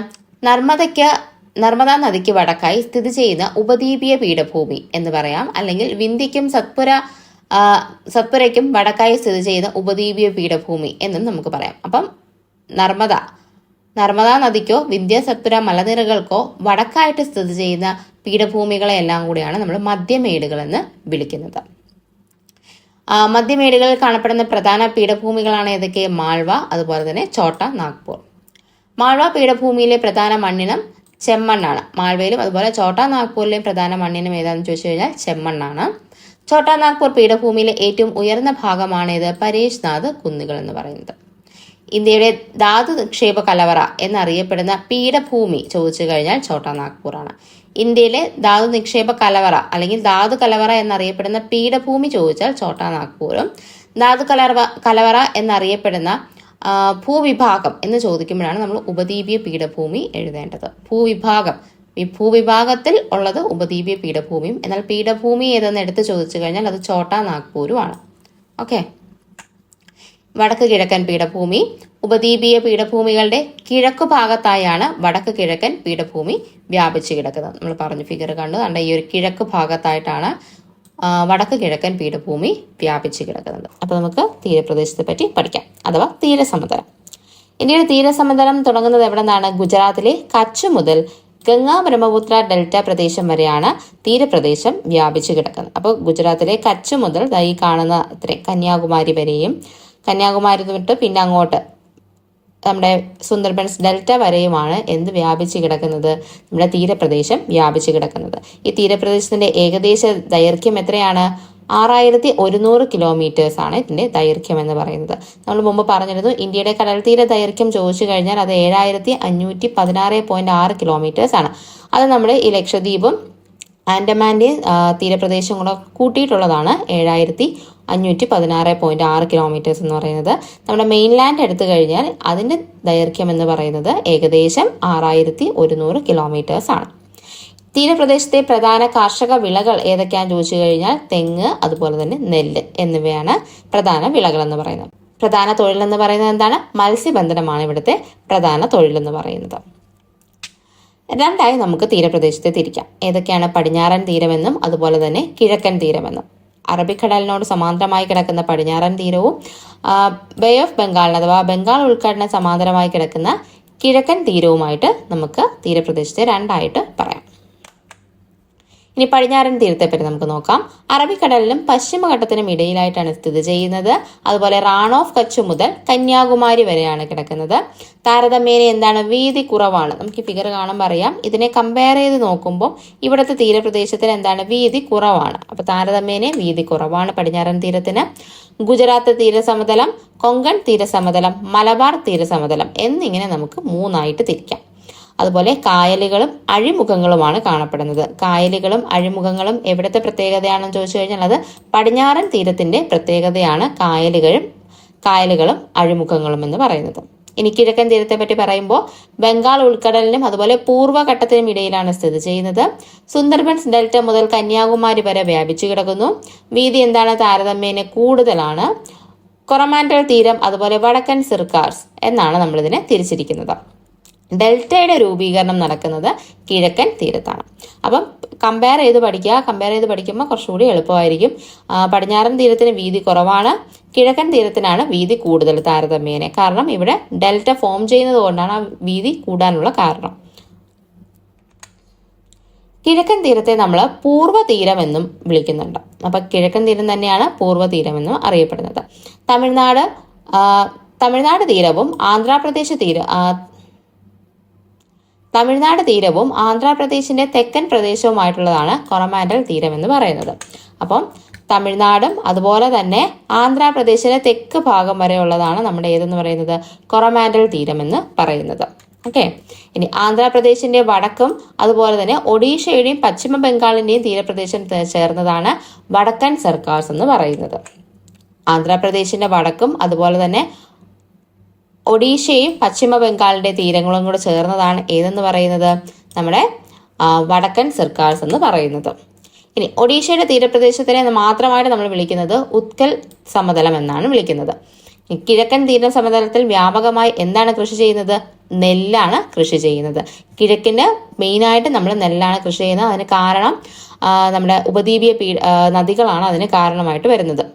നർമ്മദ നദിക്ക് വടക്കായി സ്ഥിതി ചെയ്യുന്ന ഉപദ്വീപീയ പീഠഭൂമി എന്ന് പറയാം. അല്ലെങ്കിൽ വിന്ധ്യയ്ക്കും സത്പുരയ്ക്കും വടക്കായി സ്ഥിതി ചെയ്യുന്ന ഉപദ്വീപീയ പീഠഭൂമി എന്നും നമുക്ക് പറയാം. അപ്പം നർമ്മദ നദിക്കോ വിന്ധ്യ സത്പുര മലനിരകൾക്കോ വടക്കായിട്ട് സ്ഥിതി ചെയ്യുന്ന പീഠഭൂമികളെ എല്ലാം കൂടിയാണ് നമ്മൾ മധ്യമേടുകൾ എന്ന് വിളിക്കുന്നത്. മധ്യമേടുകളിൽ കാണപ്പെടുന്ന പ്രധാന പീഠഭൂമികളാണ് ഏതൊക്കെ? മാൾവ, അതുപോലെ തന്നെ ഛോട്ടാ നാഗ്പൂർ. മാൾവ പീഠഭൂമിയിലെ പ്രധാന മണ്ണിനം ചെമ്മണ്ണാണ്. മാൾവയിലും അതുപോലെ ഛോട്ടാ നാഗ്പൂരിലെയും പ്രധാന മണ്ണിനം ഏതാണെന്ന് ചോദിച്ചു കഴിഞ്ഞാൽ ചെമ്മണ്ണാണ്. ഛോട്ടാ നാഗ്പൂർ പീഠഭൂമിയിലെ ഏറ്റവും ഉയർന്ന ഭാഗമാണ് ഇത് പരേഷ്നാഥ് കുന്നുകൾ എന്ന് പറയുന്നത്. ഇന്ത്യയുടെ ധാതു നിക്ഷേപ കലവറ എന്നറിയപ്പെടുന്ന പീഠഭൂമി ചോദിച്ചു കഴിഞ്ഞാൽ ഛോട്ടാ നാഗ്പൂർ ആണ്. ഇന്ത്യയിലെ ധാതു നിക്ഷേപ കലവറ അല്ലെങ്കിൽ ധാതു കലവറ എന്നറിയപ്പെടുന്ന പീഠഭൂമി ചോദിച്ചാൽ ഛോട്ടാ നാഗ്പൂരും, ധാതു കലവറ എന്നറിയപ്പെടുന്ന ഭൂവിഭാഗം എന്ന് ചോദിക്കുമ്പോഴാണ് നമ്മൾ ഉപദ്വീപീയ പീഠഭൂമി എഴുതേണ്ടത്. ഭൂവിഭാഗത്തിൽ ഉള്ളത് ഉപദ്വീപീയ പീഠഭൂമിയും, എന്നാൽ പീഠഭൂമി ഏതെന്ന് എടുത്ത് ചോദിച്ചു കഴിഞ്ഞാൽ അത് ഛോട്ടാ നാഗ്പൂരുമാണ്. ഓക്കെ, വടക്ക് കിഴക്കൻ പീഠഭൂമി. ഉപദ്വീപീയ പീഠഭൂമികളുടെ കിഴക്കു ഭാഗത്തായാണ് വടക്ക് കിഴക്കൻ പീഠഭൂമി വ്യാപിച്ചു കിടക്കുന്നത്. നമ്മൾ പറഞ്ഞു, ഫിഗർ കണ്ടു, കണ്ട ഈ ഒരു കിഴക്ക് ഭാഗത്തായിട്ടാണ് വടക്ക് കിഴക്കൻ പീഠഭൂമി വ്യാപിച്ചു കിടക്കുന്നത്. അപ്പോൾ നമുക്ക് തീരപ്രദേശത്തെ പറ്റി പഠിക്കാം, അഥവാ തീരസമതലം. ഇന്ത്യയുടെ തീരസമതലം തുടങ്ങുന്നത് എവിടെ നിന്നാണ്? ഗുജറാത്തിലെ കച്ച് മുതൽ ഗംഗാ ബ്രഹ്മപുത്ര ഡെൽറ്റ പ്രദേശം വരെയാണ് തീരപ്രദേശം വ്യാപിച്ചു കിടക്കുന്നത്. അപ്പോൾ ഗുജറാത്തിലെ കച്ച് മുതൽ ഈ കാണുന്ന കന്യാകുമാരി വരെയും, കന്യാകുമാരി തൊട്ട് പിന്നെ അങ്ങോട്ട് നമ്മുടെ സുന്ദർബൻസ് ഡെൽറ്റ വരെയുമാണ് എന്ത് വ്യാപിച്ചു കിടക്കുന്നത്? നമ്മുടെ തീരപ്രദേശം വ്യാപിച്ചു കിടക്കുന്നത്. ഈ തീരപ്രദേശത്തിന്റെ ഏകദേശ ദൈർഘ്യം എത്രയാണ്? 6100 കിലോമീറ്റേഴ്സ് ആണ് ഇതിന്റെ ദൈർഘ്യം എന്ന് പറയുന്നത്. നമ്മൾ മുമ്പ് പറഞ്ഞിരുന്നു, ഇന്ത്യയുടെ കടൽ തീര ദൈർഘ്യം ചോദിച്ചു കഴിഞ്ഞാൽ അത് 7516.6 കിലോമീറ്റേഴ്സ് ആണ്. അത് നമ്മൾ ഈ ലക്ഷദ്വീപും ആൻഡമാൻ്റെ തീരപ്രദേശം കൂടെ കൂട്ടിയിട്ടുള്ളതാണ് 7516.6 കിലോമീറ്റേഴ്സ് എന്ന് പറയുന്നത്. നമ്മുടെ മെയിൻലാൻഡ് എടുത്തു കഴിഞ്ഞാൽ അതിൻ്റെ ദൈർഘ്യം എന്ന് പറയുന്നത് ഏകദേശം 6100 കിലോമീറ്റേഴ്സ് ആണ്. തീരപ്രദേശത്തെ പ്രധാന കാർഷിക വിളകൾ ഏതൊക്കെയാണെന്ന് ചോദിച്ചു കഴിഞ്ഞാൽ തെങ്ങ്, അതുപോലെ തന്നെ നെല്ല് എന്നിവയാണ് പ്രധാന വിളകൾ എന്ന് പറയുന്നത്. പ്രധാന തൊഴിൽ എന്ന് പറയുന്നത് എന്താണ്? മത്സ്യബന്ധനമാണ് ഇവിടുത്തെ പ്രധാന തൊഴിൽ എന്ന് പറയുന്നത്. രണ്ടായി നമുക്ക് തീരപ്രദേശത്തെ തിരിക്കാം. ഏതൊക്കെയാണ്? പടിഞ്ഞാറൻ തീരമെന്നും അതുപോലെ തന്നെ കിഴക്കൻ തീരമെന്നും. അറബിക്കടലിനോട് സമാന്തരമായി കിടക്കുന്ന പടിഞ്ഞാറൻ തീരവും ബേ ഓഫ് ബംഗാളിന് അഥവാ ബംഗാൾ ഉൾക്കടലിന് സമാന്തരമായി കിടക്കുന്ന കിഴക്കൻ തീരവുമായിട്ട് നമുക്ക് തീരപ്രദേശത്തെ രണ്ടായിട്ട് പറയാം. ഇനി പടിഞ്ഞാറൻ തീരത്തെപ്പറ്റി നമുക്ക് നോക്കാം. അറബിക്കടലിനും പശ്ചിമഘട്ടത്തിനും ഇടയിലായിട്ടാണ് സ്ഥിതി ചെയ്യുന്നത്. അതുപോലെ റാൺ ഓഫ് കച്ച് മുതൽ കന്യാകുമാരി വരെയാണ് കിടക്കുന്നത്. താരതമ്യേന എന്താണ്? വീതി കുറവാണ്. നമുക്ക് ഈ ഫിഗർ കാണുമ്പോൾ അറിയാം. ഇതിനെ കമ്പയർ ചെയ്ത് നോക്കുമ്പോൾ ഇവിടുത്തെ തീരപ്രദേശത്തിന് എന്താണ്? വീതി കുറവാണ്. അപ്പൊ താരതമ്യേന വീതി കുറവാണ് പടിഞ്ഞാറൻ തീരത്തിന്. ഗുജറാത്ത് തീരസമതലം, കൊങ്കൺ തീരസമതലം, മലബാർ തീരസമതലം എന്നിങ്ങനെ നമുക്ക് മൂന്നായിട്ട് തിരിക്കാം. അതുപോലെ കായലുകളും അഴിമുഖങ്ങളുമാണ് കാണപ്പെടുന്നത്. കായലുകളും അഴിമുഖങ്ങളും എവിടുത്തെ പ്രത്യേകതയാണെന്ന് ചോദിച്ചു കഴിഞ്ഞാൽ അത് പടിഞ്ഞാറൻ തീരത്തിന്റെ പ്രത്യേകതയാണ് കായലുകളും അഴിമുഖങ്ങളും എന്ന് പറയുന്നത്. ഇനി കിഴക്കൻ തീരത്തെ പറ്റി പറയുമ്പോൾ ബംഗാൾ ഉൾക്കടലിനും അതുപോലെ പൂർവ്വഘട്ടത്തിനും ഇടയിലാണ് സ്ഥിതി ചെയ്യുന്നത്. സുന്ദർബൻസ് ഡെൽറ്റ മുതൽ കന്യാകുമാരി വരെ വ്യാപിച്ചു കിടക്കുന്നു. വീതി എന്താണ്? താരതമ്യേന കൂടുതലാണ്. കൊറമാൻഡൽ തീരം അതുപോലെ വടക്കൻ സിർക്കാർസ് എന്നാണ് നമ്മളിതിനെ തിരിച്ചിരിക്കുന്നത്. ഡെൽറ്റയുടെ രൂപീകരണം നടക്കുന്നത് കിഴക്കൻ തീരത്താണ്. അപ്പം കമ്പയർ ചെയ്ത് പഠിക്കുമ്പോൾ കുറച്ചുകൂടി എളുപ്പമായിരിക്കും. പടിഞ്ഞാറൻ തീരത്തിന് വീതി കുറവാണ്, കിഴക്കൻ തീരത്തിനാണ് വീതി കൂടുതൽ താരതമ്യേന. കാരണം ഇവിടെ ഡെൽറ്റ ഫോം ചെയ്യുന്നത് കൊണ്ടാണ് ആ വീതി കൂടാനുള്ള കാരണം. കിഴക്കൻ തീരത്തെ നമ്മൾ പൂർവ്വ തീരം എന്നും വിളിക്കുന്നുണ്ട്. അപ്പൊ കിഴക്കൻ തീരം തന്നെയാണ് പൂർവ്വ തീരം എന്നും അറിയപ്പെടുന്നത്. തമിഴ്നാട് തീരവും ആന്ധ്രാപ്രദേശിന്റെ തെക്കൻ പ്രദേശവുമായിട്ടുള്ളതാണ് കൊറമാൻഡൽ തീരം എന്ന് പറയുന്നത്. അപ്പം തമിഴ്നാടും അതുപോലെ തന്നെ ആന്ധ്രാപ്രദേശിന്റെ തെക്ക് ഭാഗം വരെ ഉള്ളതാണ് നമ്മുടെ ഏതെന്ന് പറയുന്നത്? കൊറമാൻഡൽ തീരം എന്ന് പറയുന്നത്. ഓക്കെ, ഇനി ആന്ധ്രാപ്രദേശിന്റെ വടക്കും അതുപോലെ തന്നെ ഒഡീഷയുടെയും പശ്ചിമ ബംഗാളിന്റെയും തീരപ്രദേശം ചേർന്നതാണ് വടക്കൻ സർക്കാർസ് എന്ന് പറയുന്നത്. ആന്ധ്രാപ്രദേശിന്റെ വടക്കും അതുപോലെ തന്നെ ഒഡീഷയും പശ്ചിമ ബംഗാളിന്റെ തീരങ്ങളും കൂടെ ചേർന്നതാണ് ഏതെന്ന് പറയുന്നത്? നമ്മുടെ വടക്കൻ സർക്കാർസ് എന്ന് പറയുന്നത്. ഇനി ഒഡീഷയുടെ തീരപ്രദേശത്തിനെ മാത്രമായിട്ട് നമ്മൾ വിളിക്കുന്നത് ഉത്കൽ സമതലം എന്നാണ് വിളിക്കുന്നത്. കിഴക്കൻ തീര സമതലത്തിൽ വ്യാപകമായി എന്താണ് കൃഷി ചെയ്യുന്നത്? നെല്ലാണ് കൃഷി ചെയ്യുന്നത്. കിഴക്കിന് മെയിനായിട്ട് നമ്മൾ നെല്ലാണ് കൃഷി ചെയ്യുന്നത്. അതിന് കാരണം നമ്മുടെ ഉപദ്വീപീയ നദികളാണ് അതിന് കാരണമായിട്ട് വരുന്നത്.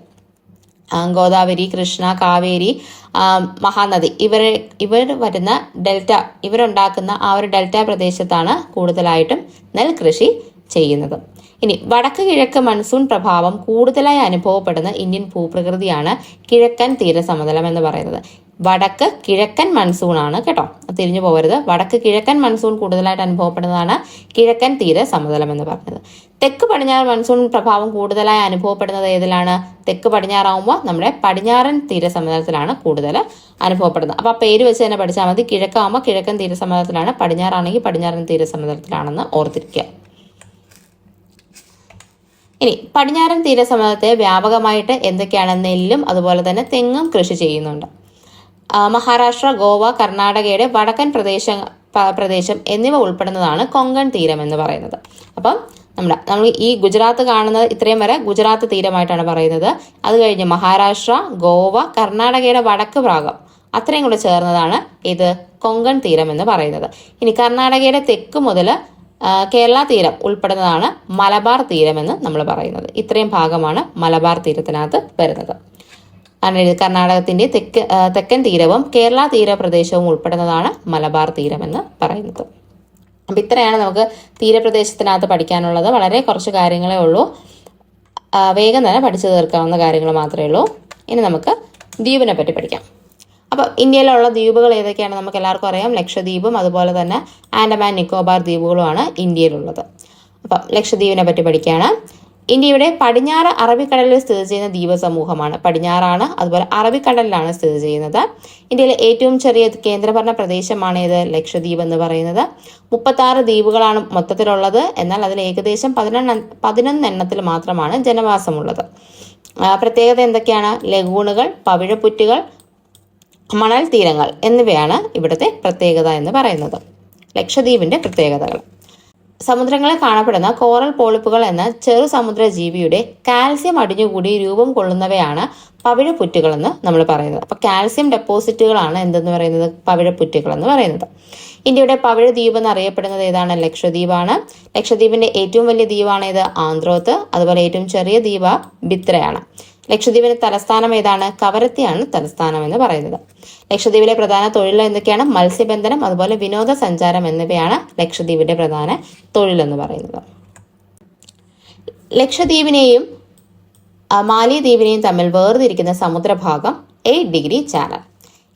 ഗോദാവരി, കൃഷ്ണ, കാവേരി, മഹാനദി ഇവർ വരുന്ന ഡെൽറ്റ ഇവരുണ്ടാക്കുന്ന ആ ഒരു ഡെൽറ്റ പ്രദേശത്താണ് കൂടുതലായിട്ടും നെൽകൃഷി ചെയ്യുന്നത്. ഇനി വടക്ക് കിഴക്ക് മൺസൂൺ പ്രഭാവം കൂടുതലായി അനുഭവപ്പെടുന്ന ഇന്ത്യൻ ഭൂപ്രകൃതിയാണ് കിഴക്കൻ തീരസമതലം എന്ന് പറയുന്നത്. വടക്ക് കിഴക്കൻ മൺസൂൺ ആണ് കേട്ടോ, തിരിഞ്ഞു പോകരുത്. വടക്ക് കിഴക്കൻ മൺസൂൺ കൂടുതലായിട്ട് അനുഭവപ്പെടുന്നതാണ് കിഴക്കൻ തീര സമതലം എന്ന് പറയുന്നത്. തെക്ക് പടിഞ്ഞാറ് മൺസൂൺ പ്രഭാവം കൂടുതലായി അനുഭവപ്പെടുന്നത് ഏതിലാണ്? തെക്ക് പടിഞ്ഞാറാവുമ്പോൾ നമ്മുടെ പടിഞ്ഞാറൻ തീരസമതലത്തിലാണ് കൂടുതൽ അനുഭവപ്പെടുന്നത്. അപ്പോൾ ആ പേര് വെച്ച് തന്നെ പഠിച്ചാൽ മതി. കിഴക്കാവുമ്പോൾ കിഴക്കൻ തീരസമതലത്തിലാണ്, പടിഞ്ഞാറാണെങ്കിൽ പടിഞ്ഞാറൻ തീരസമതലത്തിലാണെന്ന് ഓർത്തിരിക്കുക. ഇനി പടിഞ്ഞാറൻ തീരസമതലത്തെ വ്യാപകമായിട്ട് എന്തൊക്കെയാണ്? നെല്ലും അതുപോലെ തന്നെ തെങ്ങും കൃഷി ചെയ്യുന്നുണ്ട്. മഹാരാഷ്ട്ര, ഗോവ, കർണാടകയുടെ വടക്കൻ പ്രദേശം എന്നിവ ഉൾപ്പെടുന്നതാണ് കൊങ്കൺ തീരം എന്ന് പറയുന്നത്. അപ്പം നമ്മൾ ഈ ഗുജറാത്ത് കാണുന്നത് ഇത്രയും വരെ ഗുജറാത്ത് തീരമായിട്ടാണ് പറയുന്നത്. അത് കഴിഞ്ഞ് മഹാരാഷ്ട്ര, ഗോവ, കർണാടകയുടെ വടക്ക് ഭാഗം അത്രയും കൂടെ ചേർന്നതാണ് ഇത് കൊങ്കൺ തീരം എന്ന് പറയുന്നത്. ഇനി കർണാടകയുടെ തെക്ക് മുതൽ കേരള തീരം ഉൾപ്പെടുന്നതാണ് മലബാർ തീരം എന്ന് നമ്മൾ പറയുന്നത്. ഇത്രയും ഭാഗമാണ് മലബാർ തീരത്തിനകത്ത് വരുന്നത്. കർണാടകത്തിന്റെ തെക്കൻ തീരവും കേരള തീരപ്രദേശവും ഉൾപ്പെടുന്നതാണ് മലബാർ തീരം എന്ന് പറയുന്നത്. അപ്പം ഇത്രയാണ് നമുക്ക് തീരപ്രദേശത്തിനകത്ത് പഠിക്കാനുള്ളത്. വളരെ കുറച്ച് കാര്യങ്ങളേ ഉള്ളൂ, വേഗം തന്നെ പഠിച്ചു തീർക്കാവുന്ന കാര്യങ്ങൾ മാത്രമേ ഉള്ളൂ. ഇനി നമുക്ക് ദ്വീപിനെ പറ്റി പഠിക്കാം. അപ്പം ഇന്ത്യയിലുള്ള ദ്വീപുകൾ ഏതൊക്കെയാണ് നമുക്ക് എല്ലാവർക്കും അറിയാം. ലക്ഷദ്വീപും അതുപോലെ തന്നെ ആൻഡമാൻ നിക്കോബാർ ദ്വീപുകളുമാണ് ഇന്ത്യയിലുള്ളത്. അപ്പം ലക്ഷദ്വീപിനെ പറ്റി പഠിക്കുകയാണ്. ഇന്ത്യയുടെ പടിഞ്ഞാറ് അറബിക്കടലിൽ സ്ഥിതി ചെയ്യുന്ന ദ്വീപ സമൂഹമാണ്. പടിഞ്ഞാറാണ്, അതുപോലെ അറബിക്കടലിലാണ് സ്ഥിതി ചെയ്യുന്നത്. ഇന്ത്യയിലെ ഏറ്റവും ചെറിയ കേന്ദ്രഭരണ പ്രദേശമാണ് ഇത് ലക്ഷദ്വീപ് എന്ന് പറയുന്നത്. 36 ദ്വീപുകളാണ് മൊത്തത്തിലുള്ളത്. എന്നാൽ അതിൽ ഏകദേശം 11 എണ്ണത്തിൽ മാത്രമാണ് ജനവാസമുള്ളത്. പ്രത്യേകത എന്തൊക്കെയാണ്? ലഗൂണുകൾ, പവിഴപ്പുറ്റുകൾ, മണൽ തീരങ്ങൾ എന്നിവയാണ് ഇവിടുത്തെ പ്രത്യേകത എന്ന് പറയുന്നത്. ലക്ഷദ്വീപിന്റെ പ്രത്യേകതകൾ: സമുദ്രങ്ങളിൽ കാണപ്പെടുന്ന കോറൽ പോളിപ്പുകൾ എന്ന ചെറു സമുദ്ര ജീവിയുടെ കാൽസ്യം അടിഞ്ഞുകൂടി രൂപം കൊള്ളുന്നവയാണ് പവിഴപ്പുറ്റുകൾ എന്ന് നമ്മൾ പറയുന്നത്. അപ്പൊ കാൽസ്യം ഡെപ്പോസിറ്റുകളാണ് എന്തെന്ന് പറയുന്നത്? പവിഴപ്പുറ്റുകൾ എന്ന് പറയുന്നത്. ഇന്ത്യയുടെ പവിഴദ്വീപ് എന്നറിയപ്പെടുന്നത് ഏതാണ്? ലക്ഷദ്വീപാണ്. ലക്ഷദ്വീപിന്റെ ഏറ്റവും വലിയ ദ്വീപാണ് ഇത് ആന്ത്രോത്ത്. അതുപോലെ ഏറ്റവും ചെറിയ ദ്വീപ് ബിത്രയാണ്. ലക്ഷദ്വീപിന്റെ തലസ്ഥാനം ഏതാണ്? കവരത്തിയാണ് തലസ്ഥാനം എന്ന് പറയുന്നത്. ലക്ഷദ്വീപിലെ പ്രധാന തൊഴിൽ എന്തൊക്കെയാണ്? മത്സ്യബന്ധനം, അതുപോലെ വിനോദസഞ്ചാരം എന്നിവയാണ് ലക്ഷദ്വീപിന്റെ പ്രധാന തൊഴിലെന്ന് പറയുന്നത്. ലക്ഷദ്വീപിനെയും മാലിദ്വീപിനെയും തമ്മിൽ വേർതിരിക്കുന്ന സമുദ്രഭാഗം 8 ഡിഗ്രി ചാനൽ.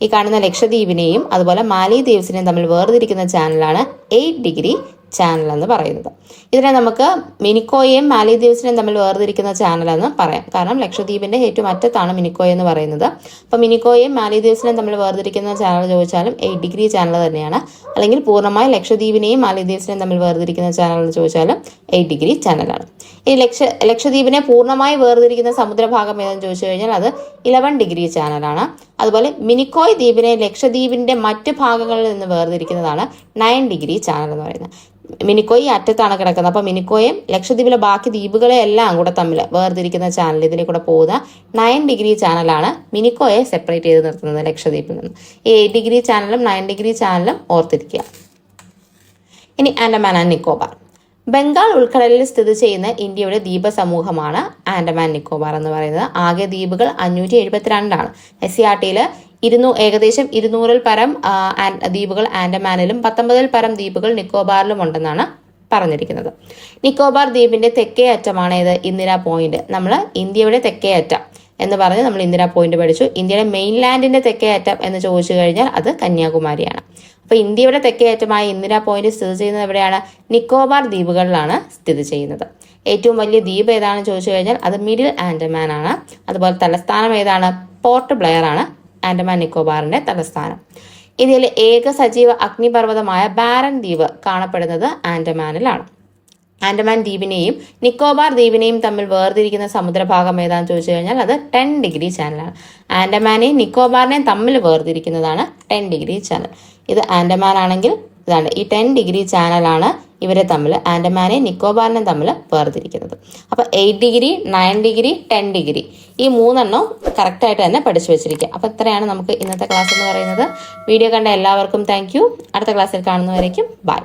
ഈ കാണുന്ന ലക്ഷദ്വീപിനെയും അതുപോലെ മാലിദ്വീപ്സിനെയും തമ്മിൽ വേർതിരിക്കുന്ന ചാനലാണ് 8 ഡിഗ്രി ചാനൽ എന്ന് പറയുന്നത്. ഇതിനെ നമുക്ക് മിനിക്കോയെയും മാലിദ്വീപ്സിനെയും തമ്മിൽ വേർതിരിക്കുന്ന ചാനൽ എന്ന് പറയാം. കാരണം ലക്ഷദ്വീപിന്റെ ഏറ്റവും അറ്റത്താണ് മിനിക്കോയ് എന്ന് പറയുന്നത്. അപ്പോൾ മിനിക്കോയെയും മാലിദ്വീപ്സിനെയും തമ്മിൽ വേർതിരിക്കുന്ന ചാനൽ ചോദിച്ചാലും 8 ഡിഗ്രി ചാനൽ തന്നെയാണ്. അല്ലെങ്കിൽ പൂർണ്ണമായി ലക്ഷദ്വീപിനെയും മാലിദ്വീപ്സിനെയും തമ്മിൽ വേർതിരിക്കുന്ന ചാനൽ എന്ന് ചോദിച്ചാലും 8 ഡിഗ്രി ചാനലാണ്. ഈ ലക്ഷദ്വീപിനെ പൂർണ്ണമായി വേർതിരിക്കുന്ന സമുദ്രഭാഗം ഏതെന്ന് ചോദിച്ചു കഴിഞ്ഞാൽ അത് 11 ഡിഗ്രി ചാനലാണ്. അതുപോലെ മിനിക്കോയ് ദ്വീപിനെ ലക്ഷദ്വീപിന്റെ മറ്റു ഭാഗങ്ങളിൽ നിന്ന് വേർതിരിക്കുന്നതാണ് 9 ഡിഗ്രി ചാനൽ എന്ന് പറയുന്നത്. മിനിക്കോയ് അറ്റത്താണ് കിടക്കുന്നത്. അപ്പോൾ മിനിക്കോയും ലക്ഷദ്വീപിലെ ബാക്കി ദ്വീപുകളെ എല്ലാം കൂടെ തമ്മിൽ വേർതിരിക്കുന്ന ചാനൽ, ഇതിനെ കൂടെ പോകുന്ന 9 ഡിഗ്രി ചാനലാണ് മിനിക്കോയെ സെപ്പറേറ്റ് ചെയ്ത് നിർത്തുന്നത് ലക്ഷദ്വീപിൽ നിന്ന്. ഈ 8 ഡിഗ്രി ചാനലും 9 ഡിഗ്രി ചാനലും ഓർത്തിരിക്കുക. ഇനി ആൻഡമാൻ ആൻഡ് നിക്കോബാർ. ബംഗാൾ ഉൾക്കടലിൽ സ്ഥിതി ചെയ്യുന്ന ഇന്ത്യയുടെ ദ്വീപ സമൂഹമാണ് ആൻഡമാൻ നിക്കോബാർ എന്ന് പറയുന്നത്. ആകെ ദ്വീപുകൾ 572 SCRTയിൽ ഏകദേശം 200-ൽ പരം ദ്വീപുകൾ ആൻഡമാനിലും 19-ൽ പരം ദ്വീപുകൾ നിക്കോബാറിലും ഉണ്ടെന്നാണ് പറഞ്ഞിരിക്കുന്നത്. നിക്കോബാർ ദ്വീപിന്റെ തെക്കേ അറ്റമാണ് ഇത് ഇന്ദിര പോയിന്റ്. നമ്മൾ ഇന്ത്യയുടെ തെക്കേ അറ്റം എന്ന് പറഞ്ഞ് നമ്മൾ ഇന്ദിര പോയിന്റ് പഠിച്ചു. ഇന്ത്യയുടെ മെയിൻലാൻഡിന്റെ തെക്കേ അറ്റം എന്ന് ചോദിച്ചു കഴിഞ്ഞാൽ അത് കന്യാകുമാരിയാണ്. അപ്പൊ ഇന്ത്യയുടെ തെക്കേ അറ്റമായ ഇന്ദിര പോയിന്റ് സ്ഥിതി ചെയ്യുന്നത് എവിടെയാണ്? നിക്കോബാർ ദ്വീപുകളിലാണ് സ്ഥിതി ചെയ്യുന്നത്. ഏറ്റവും വലിയ ദ്വീപ് ഏതാണെന്ന് ചോദിച്ചു കഴിഞ്ഞാൽ അത് മിഡിൽ ആൻഡമാൻ ആണ്. അതുപോലെ തലസ്ഥാനം ഏതാണ്? പോർട്ട് ബ്ലെയർ ആണ് ആൻഡമാൻ നിക്കോബാറിന്റെ തലസ്ഥാനം. ഇന്ത്യയിലെ ഏക സജീവ അഗ്നിപർവ്വതമായ ബാരൻ ദ്വീപ് കാണപ്പെടുന്നത് ആൻഡമാനിലാണ്. ആൻഡമാൻ ദ്വീപിനെയും നിക്കോബാർ ദ്വീപിനെയും തമ്മിൽ വേർതിരിക്കുന്ന സമുദ്രഭാഗം ഏതാണെന്ന് ചോദിച്ചു കഴിഞ്ഞാൽ അത് 10 ഡിഗ്രി ചാനലാണ്. ആൻഡമാനെയും നിക്കോബാറിനെയും തമ്മിൽ വേർതിരിക്കുന്നതാണ് 10 ഡിഗ്രി ചാനൽ. ഇത് ആൻഡമാൻ ആണെങ്കിൽ ഇതാണ് ഈ 10 ഡിഗ്രി ചാനലാണ് ഇവരെ തമ്മിൽ, ആൻഡമാനെയും നിക്കോബാറിനെയും തമ്മിൽ വേർതിരിക്കുന്നത്. അപ്പോൾ 8 ഡിഗ്രി, 9 ഡിഗ്രി, 10 ഡിഗ്രി ഈ 3 കറക്റ്റായിട്ട് തന്നെ പഠിച്ചു വെച്ചിരിക്കുക. അപ്പോൾ ഇത്രയാണ് നമുക്ക് ഇന്നത്തെ ക്ലാസ് എന്ന് പറയുന്നത്. വീഡിയോ കണ്ട എല്ലാവർക്കും താങ്ക് യു. അടുത്ത ക്ലാസ്സിൽ കാണുന്നവരേക്കും ബൈ.